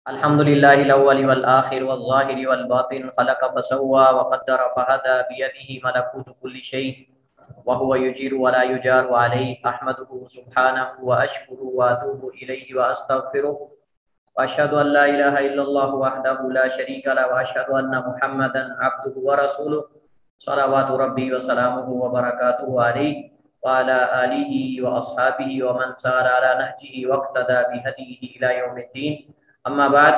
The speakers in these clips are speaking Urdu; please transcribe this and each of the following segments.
الحمد لله الأول والآخر والظاهر والباطن خلق فسوى وقدر فهدى بيده ملكوت كل شيء وهو يجير ولا يجار عليه أحمده سبحانه وأشكره وأتوب إليه وأستغفره وأشهد أن لا إله إلا الله وحده لا شريك له وأشهد أن محمدا عبده ورسوله صلوات ربي وسلامه وبركاته عليه وعلى آله وأصحابه ومن سار على نهجه واقتدى بهديه إلى يوم الدين. اما بعد،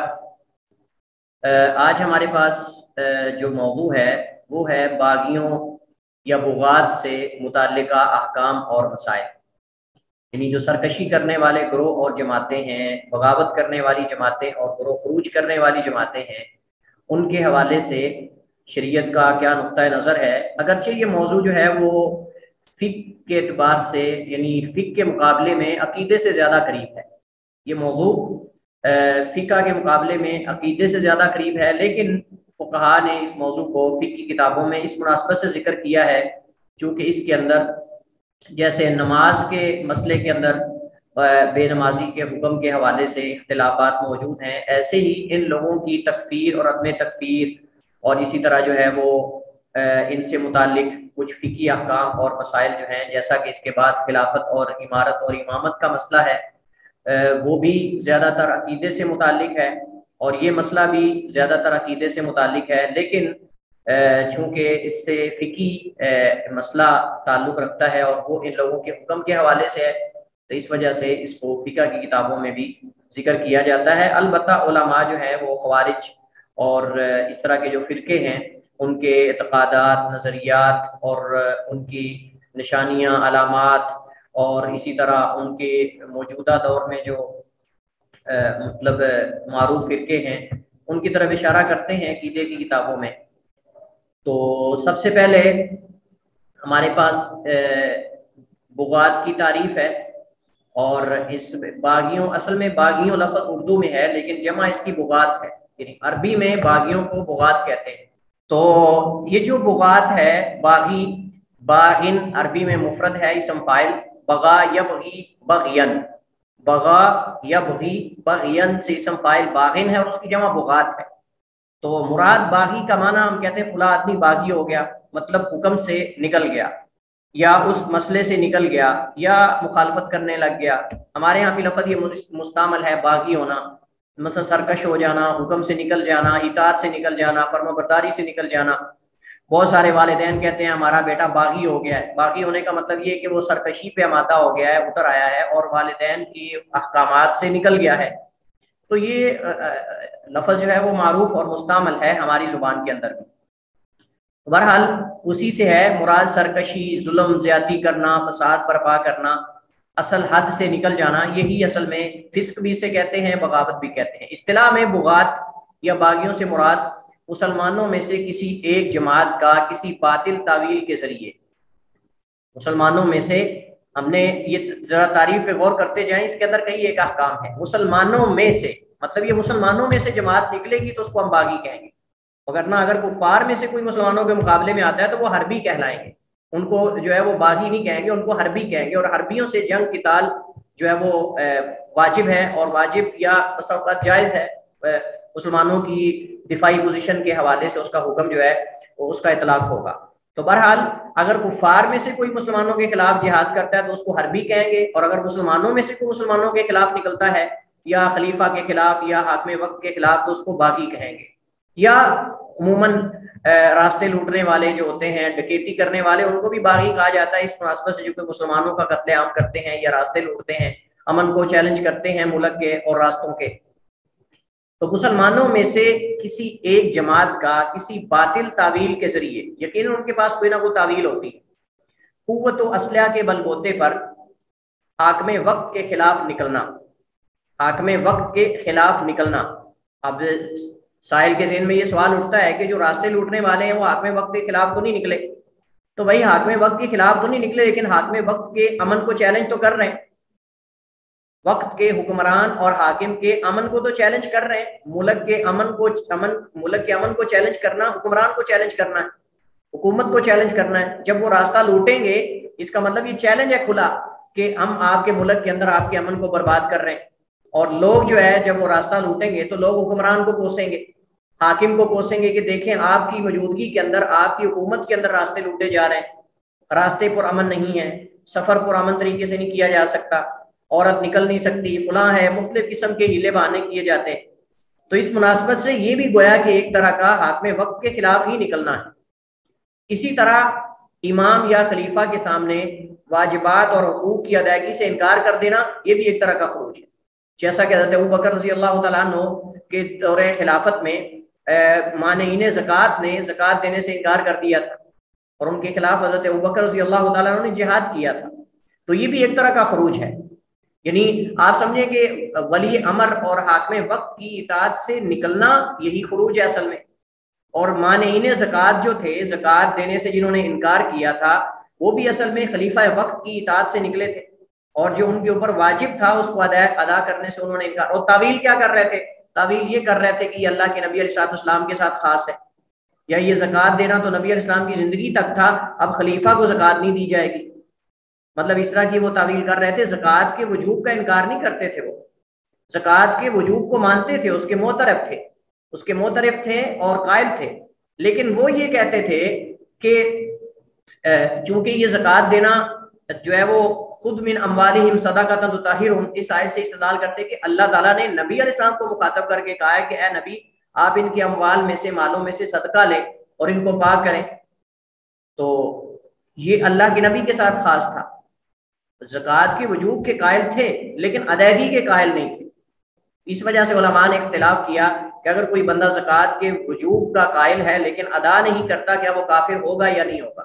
آج ہمارے پاس جو موضوع ہے وہ ہے باغیوں یا بغات سے متعلقہ احکام اور مسائل. یعنی جو سرکشی کرنے والے گروہ اور جماعتیں ہیں، بغاوت کرنے والی جماعتیں اور گروہ خروج کرنے والی جماعتیں ہیں، ان کے حوالے سے شریعت کا کیا نقطہ نظر ہے. اگرچہ یہ موضوع جو ہے وہ فقہ کے اعتبار سے، یعنی فقہ کے مقابلے میں عقیدے سے زیادہ قریب ہے. یہ موضوع فقہ کے مقابلے میں عقیدے سے زیادہ قریب ہے، لیکن فقہا نے اس موضوع کو فقہ کی کتابوں میں اس مناسبت سے ذکر کیا ہے چونکہ اس کے اندر جیسے نماز کے مسئلے کے اندر بے نمازی کے حکم کے حوالے سے اختلافات موجود ہیں، ایسے ہی ان لوگوں کی تکفیر اور عدم تکفیر اور اسی طرح جو ہے وہ ان سے متعلق کچھ فقہی احکام اور مسائل جو ہیں، جیسا کہ اس کے بعد خلافت اور امارت اور امامت کا مسئلہ ہے، وہ بھی زیادہ تر عقیدے سے متعلق ہے اور یہ مسئلہ بھی زیادہ تر عقیدے سے متعلق ہے. لیکن چونکہ اس سے فقہی مسئلہ تعلق رکھتا ہے اور وہ ان لوگوں کے حکم کے حوالے سے ہے، تو اس وجہ سے اس کو فقہ کی کتابوں میں بھی ذکر کیا جاتا ہے. البتہ علماء جو ہیں وہ خوارج اور اس طرح کے جو فرقے ہیں ان کے اعتقادات، نظریات اور ان کی نشانیاں، علامات اور اسی طرح ان کے موجودہ دور میں جو مطلب معروف فرقے ہیں ان کی طرف اشارہ کرتے ہیں عقیدے کی کتابوں میں. تو سب سے پہلے ہمارے پاس بغات کی تعریف ہے، اور اس باغیوں، اصل میں باغیوں لفظ اردو میں ہے لیکن جمع اس کی بغات ہے، یعنی عربی میں باغیوں کو بغات کہتے ہیں. تو یہ جو بغات ہے، باغی، باغن عربی میں مفرد ہے، اسم فاعل، بغا یبغی بغین، بغا یبغی بغین سے اسم فاعل باغن ہے اور اس کی جمع بغات ہے. تو مراد باغی کا معنی ہم کہتے ہیں فلاں آدمی باغی ہو گیا، مطلب حکم سے نکل گیا یا اس مسئلے سے نکل گیا یا مخالفت کرنے لگ گیا. ہمارے یہاں بھی لفظ یہ مستعمل ہے باغی ہونا، مثلا سرکش ہو جانا، حکم سے نکل جانا، اطاعت سے نکل جانا، فرمانبرداری سے نکل جانا. بہت سارے والدین کہتے ہیں ہمارا بیٹا باغی ہو گیا ہے. باغی ہونے کا مطلب یہ ہے کہ وہ سرکشی پہ آمادہ ہو گیا ہے، اتر آیا ہے اور والدین کی احکامات سے نکل گیا ہے. تو یہ لفظ جو ہے وہ معروف اور مستعمل ہے ہماری زبان کے اندر بھی. بہرحال اسی سے ہے مراد سرکشی، ظلم، زیادتی کرنا، فساد برپا کرنا، اصل حد سے نکل جانا. یہی اصل میں فسق بھی سے کہتے ہیں، بغاوت بھی کہتے ہیں. اصطلاح میں بغات یا باغیوں سے مراد مسلمانوں میں سے کسی ایک جماعت کا کسی باطل تعویل کے ذریعے، مسلمانوں میں سے، ہم نے یہ ذرا تعریف پہ غور کرتے جائیں، اس کے اندر کئی ایک احکام ہے. مسلمانوں میں سے مطلب یہ مسلمانوں میں سے جماعت نکلے گی تو اس کو ہم باغی کہیں گے، وگرنہ اگر کفار میں سے کوئی مسلمانوں کے مقابلے میں آتا ہے تو وہ حربی کہلائیں گے. ان کو جو ہے وہ باغی نہیں کہیں گے، ان کو حربی کہیں گے. اور حربیوں سے جنگ قتال جو ہے وہ واجب ہے، اور واجب یا بس اوقات جائز ہے. مسلمانوں کی دفاعی پوزیشن کے حوالے سے اس کا حکم جو ہے وہ اس کا اطلاق ہوگا. تو بہرحال اگر کفار میں سے کوئی مسلمانوں کے خلاف جہاد کرتا ہے تو اس کو حربی کہیں گے، اور اگر مسلمانوں میں سے کوئی مسلمانوں کے خلاف نکلتا ہے یا خلیفہ کے خلاف یا حاکم وقت کے خلاف تو اس کو باغی کہیں گے. یا عموماً راستے لوٹنے والے جو ہوتے ہیں، ڈکیتی کرنے والے، ان کو بھی باغی کہا جاتا ہے اس مناسبت سے، جو کہ مسلمانوں کا قتل عام کرتے ہیں یا راستے لوٹتے ہیں، امن کو چیلنج کرتے ہیں ملک کے اور راستوں کے. تو مسلمانوں میں سے کسی ایک جماعت کا کسی باطل تعویل کے ذریعے، یقیناً ان کے پاس کوئی نہ کوئی تعویل ہوتی ہے، قوت و اسلحہ کے بل بوتے پر حاکم وقت کے خلاف نکلنا، حاکم وقت کے خلاف نکلنا. اب سائل کے ذہن میں یہ سوال اٹھتا ہے کہ جو راستے لوٹنے والے ہیں وہ حاکم وقت کے خلاف تو نہیں نکلے؟ تو بھائی حاکم وقت کے خلاف تو نہیں نکلے، لیکن حاکم وقت کے امن کو چیلنج تو کر رہے ہیں. وقت کے حکمران اور حاکم کے امن کو تو چیلنج کر رہے ہیں. ملک کے امن کو چیلنج کرنا، حکمران کو چیلنج کرنا ہے، حکومت کو چیلنج کرنا ہے. جب وہ راستہ لوٹیں گے اس کا مطلب یہ چیلنج ہے کھلا کہ ہم آپ کے ملک کے اندر آپ کے امن کو برباد کر رہے ہیں. اور لوگ جو ہے جب وہ راستہ لوٹیں گے تو لوگ حکمران کو کوسیں گے، حاکم کو کوسیں گے کہ دیکھیں آپ کی موجودگی کے اندر، آپ کی حکومت کے اندر راستے لوٹے جا رہے ہیں، راستے پر امن نہیں ہے، سفر پر امن طریقے سے نہیں کیا جا سکتا، عورت نکل نہیں سکتی، فلاں ہے، مختلف قسم کے ہیلے بہانے کیے جاتے ہیں۔ تو اس مناسبت سے یہ بھی گویا کہ ایک طرح کا حاکم وقت کے خلاف ہی نکلنا ہے۔ اسی طرح امام یا خلیفہ کے سامنے واجبات اور حقوق کی ادائیگی سے انکار کر دینا، یہ بھی ایک طرح کا خروج ہے، جیسا کہ حضرت ابوبکر رضی اللہ تعالیٰ عنہ کے دور خلافت میں مانعین زکوٰۃ نے زکوٰۃ دینے سے انکار کر دیا تھا، اور ان کے خلاف حضرت ابوبکر رضی اللہ تعالیٰ عنہ نے جہاد کیا تھا۔ تو یہ بھی ایک طرح کا خروج ہے، یعنی آپ سمجھیں کہ ولی امر اور حاکم وقت کی اطاعت سے نکلنا یہی خروج ہے اصل میں۔ اور مانعین زکوٰۃ جو تھے، زکوٰۃ دینے سے جنہوں نے انکار کیا تھا، وہ بھی اصل میں خلیفہ وقت کی اطاعت سے نکلے تھے، اور جو ان کے اوپر واجب تھا اس کو ادا کرنے سے انہوں نے انکار۔ اور تعویل کیا کر رہے تھے؟ تعویل یہ کر رہے تھے کہ یہ اللہ کے نبی علیہ السلام کے ساتھ خاص ہے، یا یہ زکوٰۃ دینا تو نبی علیہ السلام کی زندگی تک تھا، اب خلیفہ کو زکوٰۃ نہیں دی جائے گی، مطلب اس طرح کی وہ تعویل کر رہے تھے۔ زکوٰۃ کے وجوب کا انکار نہیں کرتے تھے، وہ زکوٰۃ کے وجوب کو مانتے تھے، اس کے معترف تھے اور قائل تھے، لیکن وہ یہ کہتے تھے کہ چونکہ یہ زکوٰۃ دینا جو ہے وہ خود من اموالہم صدقۃ تطہرہم، اس آیت سے استدلال کرتے کہ اللہ تعالیٰ نے نبی علیہ السلام کو مخاطب کر کے کہا ہے کہ اے نبی آپ ان کے اموال میں سے، مالوں میں سے صدقہ لیں اور ان کو پاک کریں۔ تو یہ اللہ کے نبی کے ساتھ خاص تھا، زکوٰۃ کے وجوب کے قائل تھے لیکن ادائیگی کے قائل نہیں تھے۔ اس وجہ سے علماء نے اختلاف کیا کہ اگر کوئی بندہ زکوٰۃ کے وجوب کا قائل ہے لیکن ادا نہیں کرتا، کیا وہ کافر ہوگا یا نہیں ہوگا؟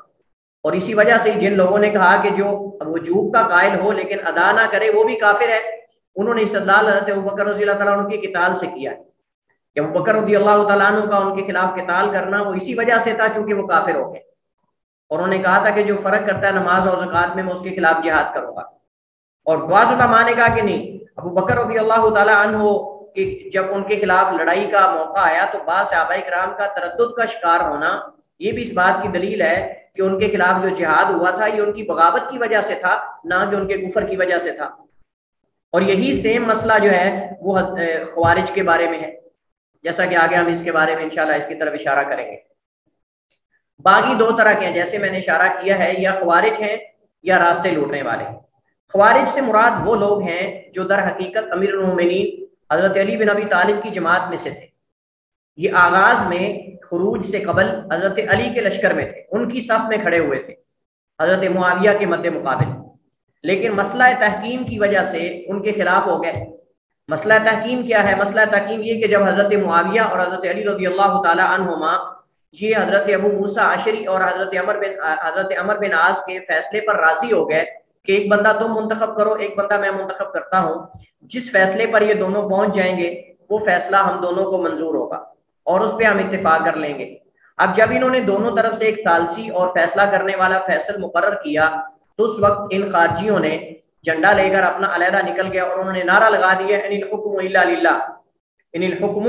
اور اسی وجہ سے جن لوگوں نے کہا کہ جو وجوب کا قائل ہو لیکن ادا نہ کرے وہ بھی کافر ہے، انہوں نے استدلال حضرت ابوبکر رضی اللہ تعالیٰ عنہ کی قتال سے کیا ہے کہ ابوبکر رضی اللہ تعالیٰ عنہ کا ان کے خلاف قتال کرنا وہ اسی وجہ سے تھا چونکہ وہ کافر ہو گئے، اور انہوں نے کہا تھا کہ جو فرق کرتا ہے نماز اور زکوٰۃ میں اس کے خلاف جہاد کروں گا۔ اور بعض علماء نے کہا کہ نہیں، ابوبکر رضی اللہ تعالیٰ عنہ کہ جب ان کے خلاف لڑائی کا موقع آیا تو بعض صحابہ کرام کا تردد کا شکار ہونا یہ بھی اس بات کی دلیل ہے کہ ان کے خلاف جو جہاد ہوا تھا یہ ان کی بغاوت کی وجہ سے تھا، نہ کہ ان کے کفر کی وجہ سے تھا۔ اور یہی سیم مسئلہ جو ہے وہ خوارج کے بارے میں ہے، جیسا کہ آگے ہم اس کے بارے میں انشاءاللہ اس کی طرف اشارہ کریں گے۔ باقی دو طرح کے ہیں، جیسے میں نے اشارہ کیا ہے، یا خوارج ہیں یا راستے لوٹنے والے۔ خوارج سے مراد وہ لوگ ہیں جو در حقیقت امیر المومنین حضرت علی بن ابی طالب کی جماعت میں سے تھے، یہ آغاز میں خروج سے قبل حضرت علی کے لشکر میں تھے، ان کی صف میں کھڑے ہوئے تھے حضرت معاویہ کے مد مقابل، لیکن مسئلہ تحکیم کی وجہ سے ان کے خلاف ہو گئے۔ مسئلہ تحکیم کیا ہے؟ مسئلہ تحکیم یہ کہ جب حضرت معاویہ اور حضرت علی رضی اللہ تعالی عنہما یہ حضرت ابو موسیٰ عشری اور حضرت عمر بن عاص کے فیصلے پر راضی ہو گئے کہ ایک بندہ تم منتخب کرو، ایک بندہ میں منتخب کرتا ہوں، جس فیصلے پر یہ دونوں پہنچ جائیں گے وہ فیصلہ ہم دونوں کو منظور ہوگا اور اس پہ ہم اتفاق کر لیں گے۔ اب جب انہوں نے دونوں طرف سے ایک ثالثی اور فیصلہ کرنے والا فیصل مقرر کیا تو اس وقت ان خارجیوں نے جھنڈا لے کر اپنا علیحدہ نکل گیا اور انہوں نے نعرہ لگا دیا ان الحکم الا للہ، ان الحکم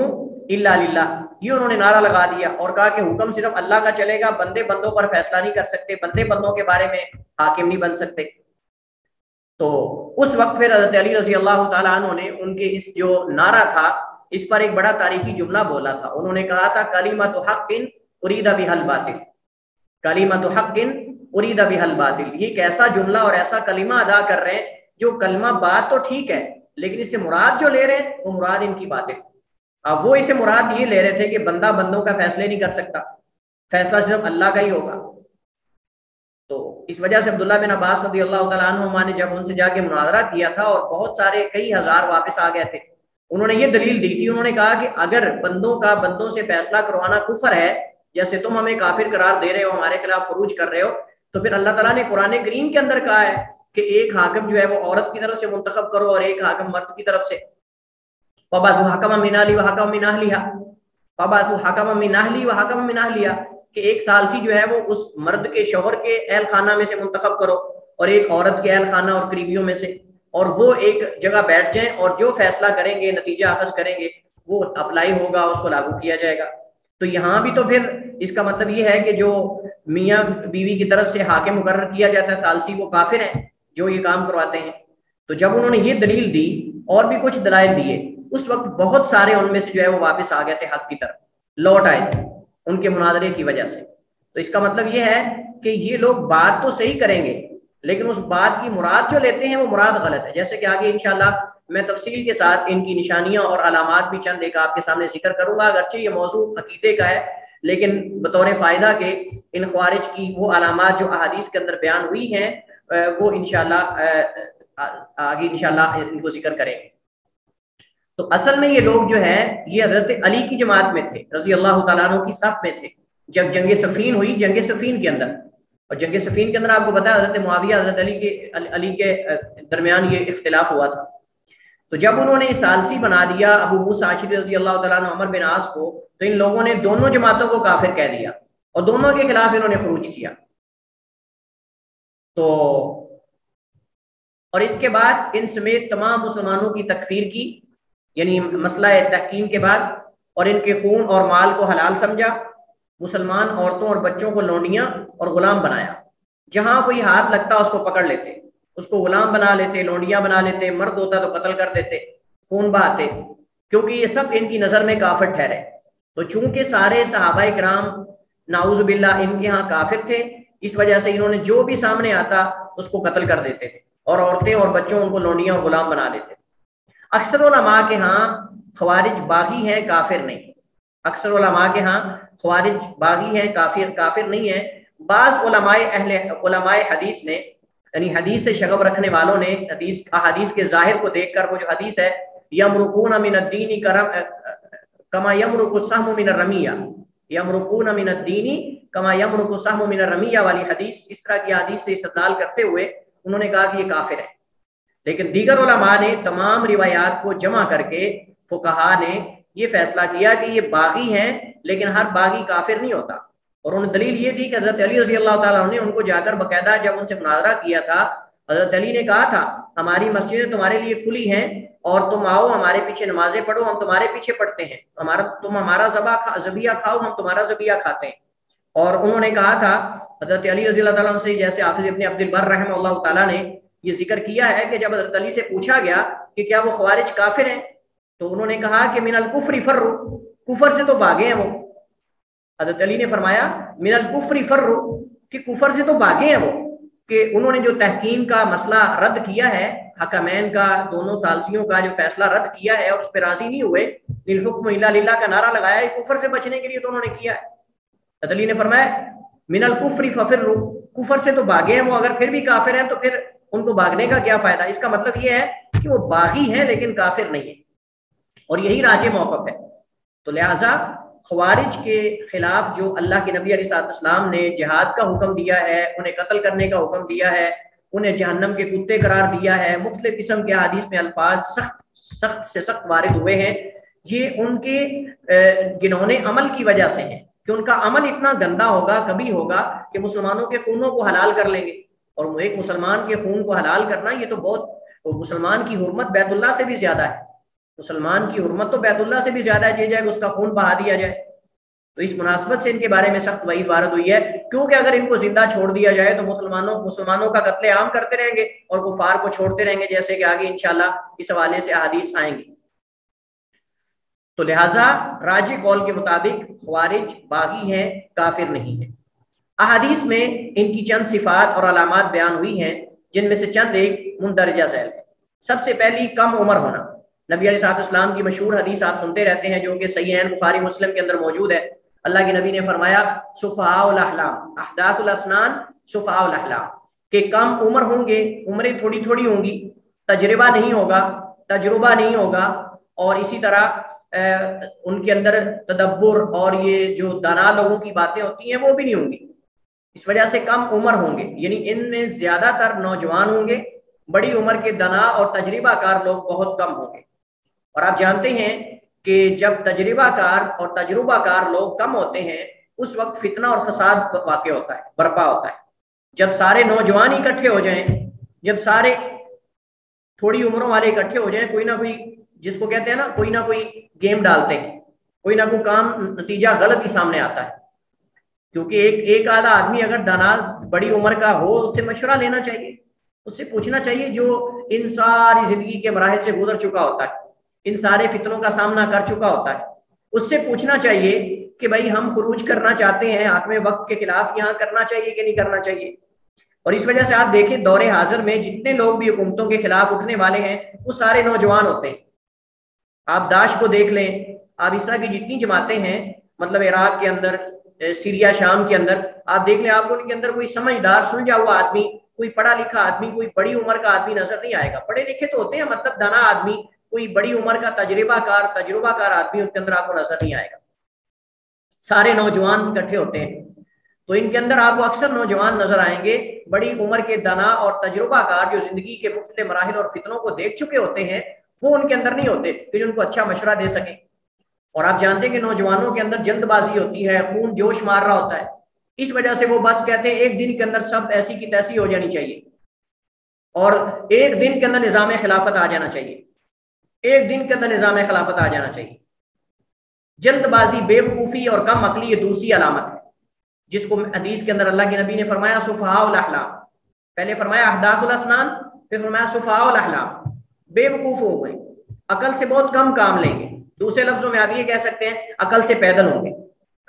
الا للہ، یہ انہوں نے نعرہ لگا دیا اور کہا کہ حکم صرف اللہ کا چلے گا، بندے بندوں پر فیصلہ نہیں کر سکتے، بندے بندوں کے بارے میں حاکم نہیں بن سکتے۔ تو اس وقت پھر حضرت علی رضی اللہ تعالیٰ عنہ نے ان کے اس جو نعرہ تھا اس پر ایک بڑا تاریخی جملہ بولا تھا، انہوں نے کہا تھا کلمۃ حق ارید بہا الباطل، کلمۃ حق ارید بہا الباطل۔ یہ ایک ایسا جملہ اور ایسا کلمہ ادا کر رہے ہیں جو کلمہ بات تو ٹھیک ہے لیکن اس سے مراد جو لے رہے ہیں وہ مراد ان کی باطل۔ اب وہ اسے مراد یہ لے رہے تھے کہ بندہ بندوں کا فیصلے نہیں کر سکتا، فیصلہ صرف اللہ کا ہی ہوگا۔ تو اس وجہ سے عبداللہ بن عباس رضی اللہ تعالیٰ عنہما نے جب ان سے جا کے مناظرہ کیا تھا اور بہت سارے کئی ہزار واپس آ گئے تھے، انہوں نے یہ دلیل دی تھی، انہوں نے کہا کہ اگر بندوں کا بندوں سے فیصلہ کروانا کفر ہے، جیسے تم ہمیں کافر قرار دے رہے ہو، ہمارے خلاف خروج کر رہے ہو، تو پھر اللہ تعالیٰ نے قرآن کریم کے اندر کہا ہے کہ ایک حاکم جو ہے وہ عورت کی طرف سے منتخب کرو اور ایک حاکم مرد کی طرف سے، فَبَعْثُوا حَكَمًا مِنْ أَهْلِهِ وَحَكَمًا مِنْ أَهْلِهَا، فَبَعْثُوا حَكَمًا مِنْ أَهْلِهِ وَحَكَمًا مِنْ أَهْلِهَا، کہ ایک ثالثی جو ہے وہ اس مرد کے شوہر کے اہل خانہ میں سے منتخب کرو اور ایک عورت کے اہل خانہ اور قریبیوں میں سے، اور وہ ایک جگہ بیٹھ جائیں اور جو فیصلہ کریں گے، نتیجہ اخذ کریں گے، وہ اپلائی ہوگا، اس کو لاگو کیا جائے گا۔ تو یہاں بھی تو پھر اس کا مطلب یہ ہے کہ جو میاں بیوی کی طرف سے حاکم مقرر کیا جاتا ہے ثالثی، وہ کافر ہیں جو یہ کام کرواتے ہیں۔ تو جب انہوں نے یہ دلیل دی اور بھی کچھ دلائل دیے، اس وقت بہت سارے ان میں سے جو ہے وہ واپس آ گئے تھے حق کی طرف، لوٹ آئے تھے ان کے مناظرے کی وجہ سے۔ تو اس کا مطلب یہ ہے کہ یہ لوگ بات تو صحیح کریں گے لیکن اس بات کی مراد جو لیتے ہیں وہ مراد غلط ہے، جیسے کہ آگے انشاءاللہ میں تفصیل کے ساتھ ان کی نشانیاں اور علامات بھی چند ایک آپ کے سامنے ذکر کروں گا، اگرچہ یہ موضوع عقیدے کا ہے لیکن بطور فائدہ کے ان خوارج کی وہ علامات جو احادیث کے اندر بیان ہوئی ہیں وہ انشاءاللہ آگے انشاءاللہ ان کو ذکر کریں گے۔ تو اصل میں یہ لوگ جو ہے یہ حضرت علی کی جماعت میں تھے، رضی اللہ تعالیٰ عنہ کی صف میں تھے جب جنگ صفین ہوئی، جنگ صفین کے اندر، اور جنگ صفین کے اندر آپ کو پتا ہے حضرت معاویہ حضرت علی کے درمیان یہ اختلاف ہوا تھا۔ تو جب انہوں نے ثالثی بنا دیا ابو موسیٰ اشعری رضی اللہ تعالیٰ عنہ عمر بن عاص کو، تو ان لوگوں نے دونوں جماعتوں کو کافر کہہ دیا اور دونوں کے خلاف انہوں نے خروج کیا۔ تو اور اس کے بعد ان سمیت تمام مسلمانوں کی تکفیر کی، یعنی مسئلہ تحکیم کے بعد، اور ان کے خون اور مال کو حلال سمجھا، مسلمان عورتوں اور بچوں کو لونڈیاں اور غلام بنایا، جہاں کوئی ہاتھ لگتا اس کو پکڑ لیتے، اس کو غلام بنا لیتے، لونڈیاں بنا لیتے، مرد ہوتا تو قتل کر دیتے، خون بہاتے، کیونکہ یہ سب ان کی نظر میں کافر ٹھہرے۔ تو چونکہ سارے صحابہ کرام نعوذ باللہ ان کے ہاں کافر تھے، اس وجہ سے انہوں نے جو بھی سامنے آتا اس کو قتل کر دیتے تھے، اور عورتیں اور بچوں ان کو لونڈیاں اور غلام بنا لیتے۔ اکثر علماء کے ہاں خوارج باغی ہیں، کافر نہیں۔ اکثر علماء کے ہاں خوارج باغی ہیں، کافر نہیں ہیں۔ بعض علماء حدیث نے، یعنی حدیث سے شغف رکھنے والوں نے احادیث کے ظاہر کو دیکھ کر وہ جو حدیث ہے یمرقون من الدین کما یمرق السهم من الرمیہ، یمرقون من الدین کما یمرق السهم من الرمیہ والی حدیث، اس طرح کی حدیث سے استدلال کرتے ہوئے انہوں نے کہا کہ یہ کافر ہے۔ لیکن دیگر علماء نے تمام روایات کو جمع کر کے فقہا نے یہ فیصلہ کیا کہ یہ باغی ہیں لیکن ہر باغی کافر نہیں ہوتا۔ اور انہوں نے دلیل یہ تھی کہ حضرت علی رضی اللہ تعالیٰ عنہ نے ان کو جا کر باقاعدہ جب ان سے مناظرہ کیا تھا، حضرت علی نے کہا تھا ہماری مسجدیں تمہارے لیے کھلی ہیں اور تم آؤ ہمارے پیچھے نمازیں پڑھو، ہم تمہارے پیچھے پڑھتے ہیں، تم ہمارا ذبیحہ کھاؤ، ہم تمہارا ذبیحہ کھاتے ہیں۔ اور انہوں نے کہا تھا حضرت علی رضی اللہ تعالیٰ عنہ سے، جیسے حافظ ابن عبد البر رحمہ اللہ تعالیٰ نے یہ ذکر کیا ہے کہ جب حضرت علی سے پوچھا گیا کہ کیا وہ خوارج کافر ہیں، تو انہوں نے کہا کہ من الکفر فروا، کفر سے تو بھاگے ہیں وہ۔ حضرت علی نے فرمایا من الکفر فروا، کہ کفر سے تو بھاگے ہیں وہ، کہ انہوں نے جو تحکیم کا مسئلہ رد کیا ہے، حکمین کا، دونوں ثالثیوں کا جو فیصلہ رد کیا ہے اور اس پہ راضی نہیں ہوئے، للحکم الا للہ کا نعرہ لگایا ہے، کفر سے بچنے کے لیے تو انہوں نے کیا ہے۔ حضرت علی نے فرمایا من الکفر ففروا، کفر سے تو بھاگے ہیں وہ، اگر پھر بھی کافر ہیں تو پھر ان کو بھاگنے کا کیا فائدہ۔ اس کا مطلب یہ ہے کہ وہ باغی ہیں لیکن کافر نہیں ہے، اور یہی راجح موقف ہے۔ تو لہٰذا خوارج کے خلاف جو اللہ کے نبی علیہ السلام نے جہاد کا حکم دیا ہے، انہیں قتل کرنے کا حکم دیا ہے، انہیں جہنم کے کتے قرار دیا ہے، مختلف قسم کے حدیث میں الفاظ سخت سے سخت وارد ہوئے ہیں، یہ ان کے گنونے عمل کی وجہ سے ہیں کہ ان کا عمل اتنا گندا ہوگا، کبھی ہوگا کہ مسلمانوں کے خونوں کو حلال کر لیں گے، اور ایک مسلمان کے خون کو حلال کرنا یہ تو بہت، مسلمان کی حرمت بیت اللہ سے بھی زیادہ ہے، مسلمان کی حرمت تو بیت اللہ سے بھی زیادہ ہے، جائے اس کا خون بہا دیا جائے۔ تو اس مناسبت سے ان کے بارے میں سخت وعید وارد ہوئی ہے، کیونکہ اگر ان کو زندہ چھوڑ دیا جائے تو مسلمانوں کا قتل عام کرتے رہیں گے اور کفار کو چھوڑتے رہیں گے، جیسے کہ آگے انشاءاللہ اس حوالے سے احادیث آئیں گی۔ تو لہٰذا راجح قول کے مطابق خوارج باغی ہیں، کافر نہیں ہیں۔ احادیث میں ان کی چند صفات اور علامات بیان ہوئی ہیں، جن میں سے چند ایک مندرجہ ذیل ہے۔ سب سے پہلی کم عمر ہونا۔ نبی علیہ السلام کی مشہور حدیث آپ سنتے رہتے ہیں جو کہ صحیحین بخاری مسلم کے اندر موجود ہے، اللہ کے نبی نے فرمایا سفہاء الاحلام احداث الاسنان سفہاء الاحلام، کہ کم عمر ہوں گے، عمریں تھوڑی تھوڑی ہوں گی، تجربہ نہیں ہوگا، اور اسی طرح ان کے اندر تدبر اور یہ جو دانا لوگوں کی باتیں ہوتی ہیں وہ بھی نہیں ہوں گی، اس وجہ سے کم عمر ہوں گے، یعنی ان میں زیادہ تر نوجوان ہوں گے، بڑی عمر کے دانا اور تجربہ کار لوگ بہت کم ہوں گے۔ اور آپ جانتے ہیں کہ جب تجربہ کار لوگ کم ہوتے ہیں اس وقت فتنہ اور فساد واقع ہوتا ہے، برپا ہوتا ہے۔ جب سارے نوجوان اکٹھے ہو جائیں، جب سارے تھوڑی عمروں والے اکٹھے ہو جائیں، کوئی نہ کوئی، جس کو کہتے ہیں نا، کوئی نہ کوئی گیم ڈالتے ہیں، کوئی نہ کوئی کام نتیجہ غلط ہی سامنے آتا ہے، کیونکہ ایک آدھا آدمی اگر دانا بڑی عمر کا ہو اس سے مشورہ لینا چاہیے، اس سے پوچھنا چاہیے جو ان ساری زندگی کے مراحل سے گزر چکا ہوتا ہے، ان سارے فتنوں کا سامنا کر چکا ہوتا ہے، اس سے پوچھنا چاہیے کہ بھائی ہم خروج کرنا چاہتے ہیں حاکم وقت کے خلاف، یہاں کرنا چاہیے کہ نہیں کرنا چاہیے؟ اور اس وجہ سے آپ دیکھیں دور حاضر میں جتنے لوگ بھی حکومتوں کے خلاف اٹھنے والے ہیں وہ سارے نوجوان ہوتے ہیں۔ آپ داعش کو دیکھ لیں، آپ اس طرح کی جتنی جماعتیں ہیں، مطلب عراق کے اندر، سیریا، شام کے اندر، آپ دیکھ لیں آپ کو ان کے اندر کوئی سمجھدار سلجھا ہوا آدمی، کوئی پڑھا لکھا آدمی، کوئی بڑی عمر کا آدمی نظر نہیں آئے گا۔ پڑھے لکھے تو ہوتے ہیں، مطلب دانا آدمی، کوئی بڑی عمر کا تجربہ کار آدمی ان کے اندر آپ کو نظر نہیں آئے گا۔ سارے نوجوان اکٹھے ہوتے ہیں، تو ان کے اندر آپ کو اکثر نوجوان نظر آئیں گے، بڑی عمر کے دانا اور تجربہ کار جو زندگی کے مختلف مراحل اور فتنوں کو دیکھ چکے ہوتے ہیں، وہ ان کے اندر نہیں ہوتے کہ جو ان کو اچھا مشورہ دے سکیں۔ اور آپ جانتے ہیں کہ نوجوانوں کے اندر جلد بازی ہوتی ہے، خون جوش مار رہا ہوتا ہے، اس وجہ سے وہ بس کہتے ہیں ایک دن کے اندر سب ایسی کی تیسی ہو جانی چاہیے، اور ایک دن کے اندر نظام خلافت آ جانا چاہیے، ایک دن کے اندر نظام خلافت آ جانا چاہیے۔ جلد بازی، بے وقوفی اور کم عقلی یہ دوسری علامت ہے، جس کو حدیث کے اندر اللہ کے نبی نے فرمایا سفہاء الاحلام، پہلے فرمایا احداث الاسنان، پھر فرمایا سفہاء الاحلام، بے وقوف ہو گئے، عقل سے بہت کم کام لیں گے۔ دوسرے لفظوں میں آپ یہ کہہ سکتے ہیں عقل سے پیدل ہوں گے،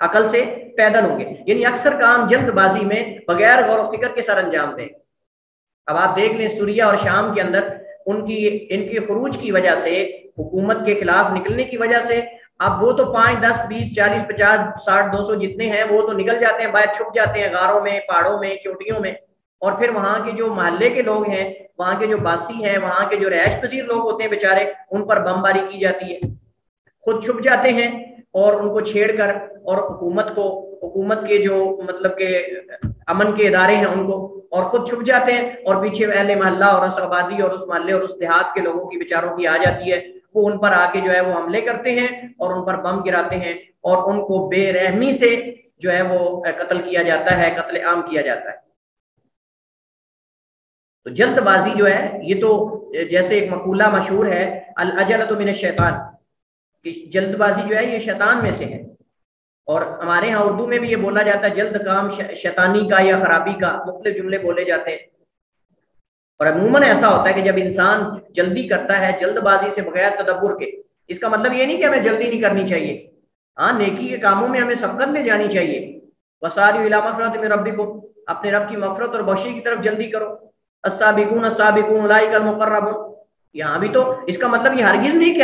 عقل سے پیدل ہوں گے، یعنی اکثر کام جلد بازی میں بغیر غور و فکر کے سر انجام دیں۔ اب آپ دیکھ لیں سوریا اور شام کے اندر ان کی خروج کی وجہ سے، حکومت کے خلاف نکلنے کی وجہ سے، اب وہ تو 5 10 20 40 50 60 200 جتنے ہیں وہ تو نکل جاتے ہیں، باہر چھپ جاتے ہیں غاروں میں، پہاڑوں میں، چوٹیوں میں، اور پھر وہاں کے جو محلے کے لوگ ہیں، وہاں کے جو باسی ہیں، وہاں کے جو رہائش پذیر لوگ ہوتے ہیں بیچارے، ان پر بم باری کی جاتی ہے، خود چھپ جاتے ہیں اور ان کو چھیڑ کر، اور حکومت کے جو مطلب کہ امن کے ادارے ہیں ان کو، اور خود چھپ جاتے ہیں، اور پیچھے اہل محلہ اور اس آبادی اور اس محلے اور اس دیہات کے لوگوں کی بیچاروں کی آ جاتی ہے، وہ ان پر آ کے جو ہے وہ حملے کرتے ہیں اور ان پر بم گراتے ہیں، اور ان کو بے رحمی سے جو ہے وہ قتل کیا جاتا ہے، قتل عام کیا جاتا ہے۔ تو جلد بازی جو ہے یہ تو جیسے ایک مقولہ مشہور ہے العجلۃ من الشیطان، کہ جلد بازی جو ہے یہ شیطان میں سے ہے، اور ہمارے ہاں اردو میں بھی یہ بولا جاتا ہے جلد کام شیطانی کا یا خرابی کا، مختلف جملے بولے جاتے ہیں۔ اور عموماً ایسا ہوتا ہے کہ جب انسان جلدی کرتا ہے جلد بازی سے بغیر تدبر کے، اس کا مطلب یہ نہیں کہ ہمیں جلدی نہیں کرنی چاہیے، ہاں نیکی کے کاموں میں ہمیں سبقت لے جانی چاہیے، وسارعوا الی مغفرۃ من ربکم، اپنے رب کی مغفرت اور بخشش کی طرف جلدی کرو، السابقون السابقون اولئک المقربون۔ یہاں بھی تو اس کا مطلب یہ ہرگز نہیں کہ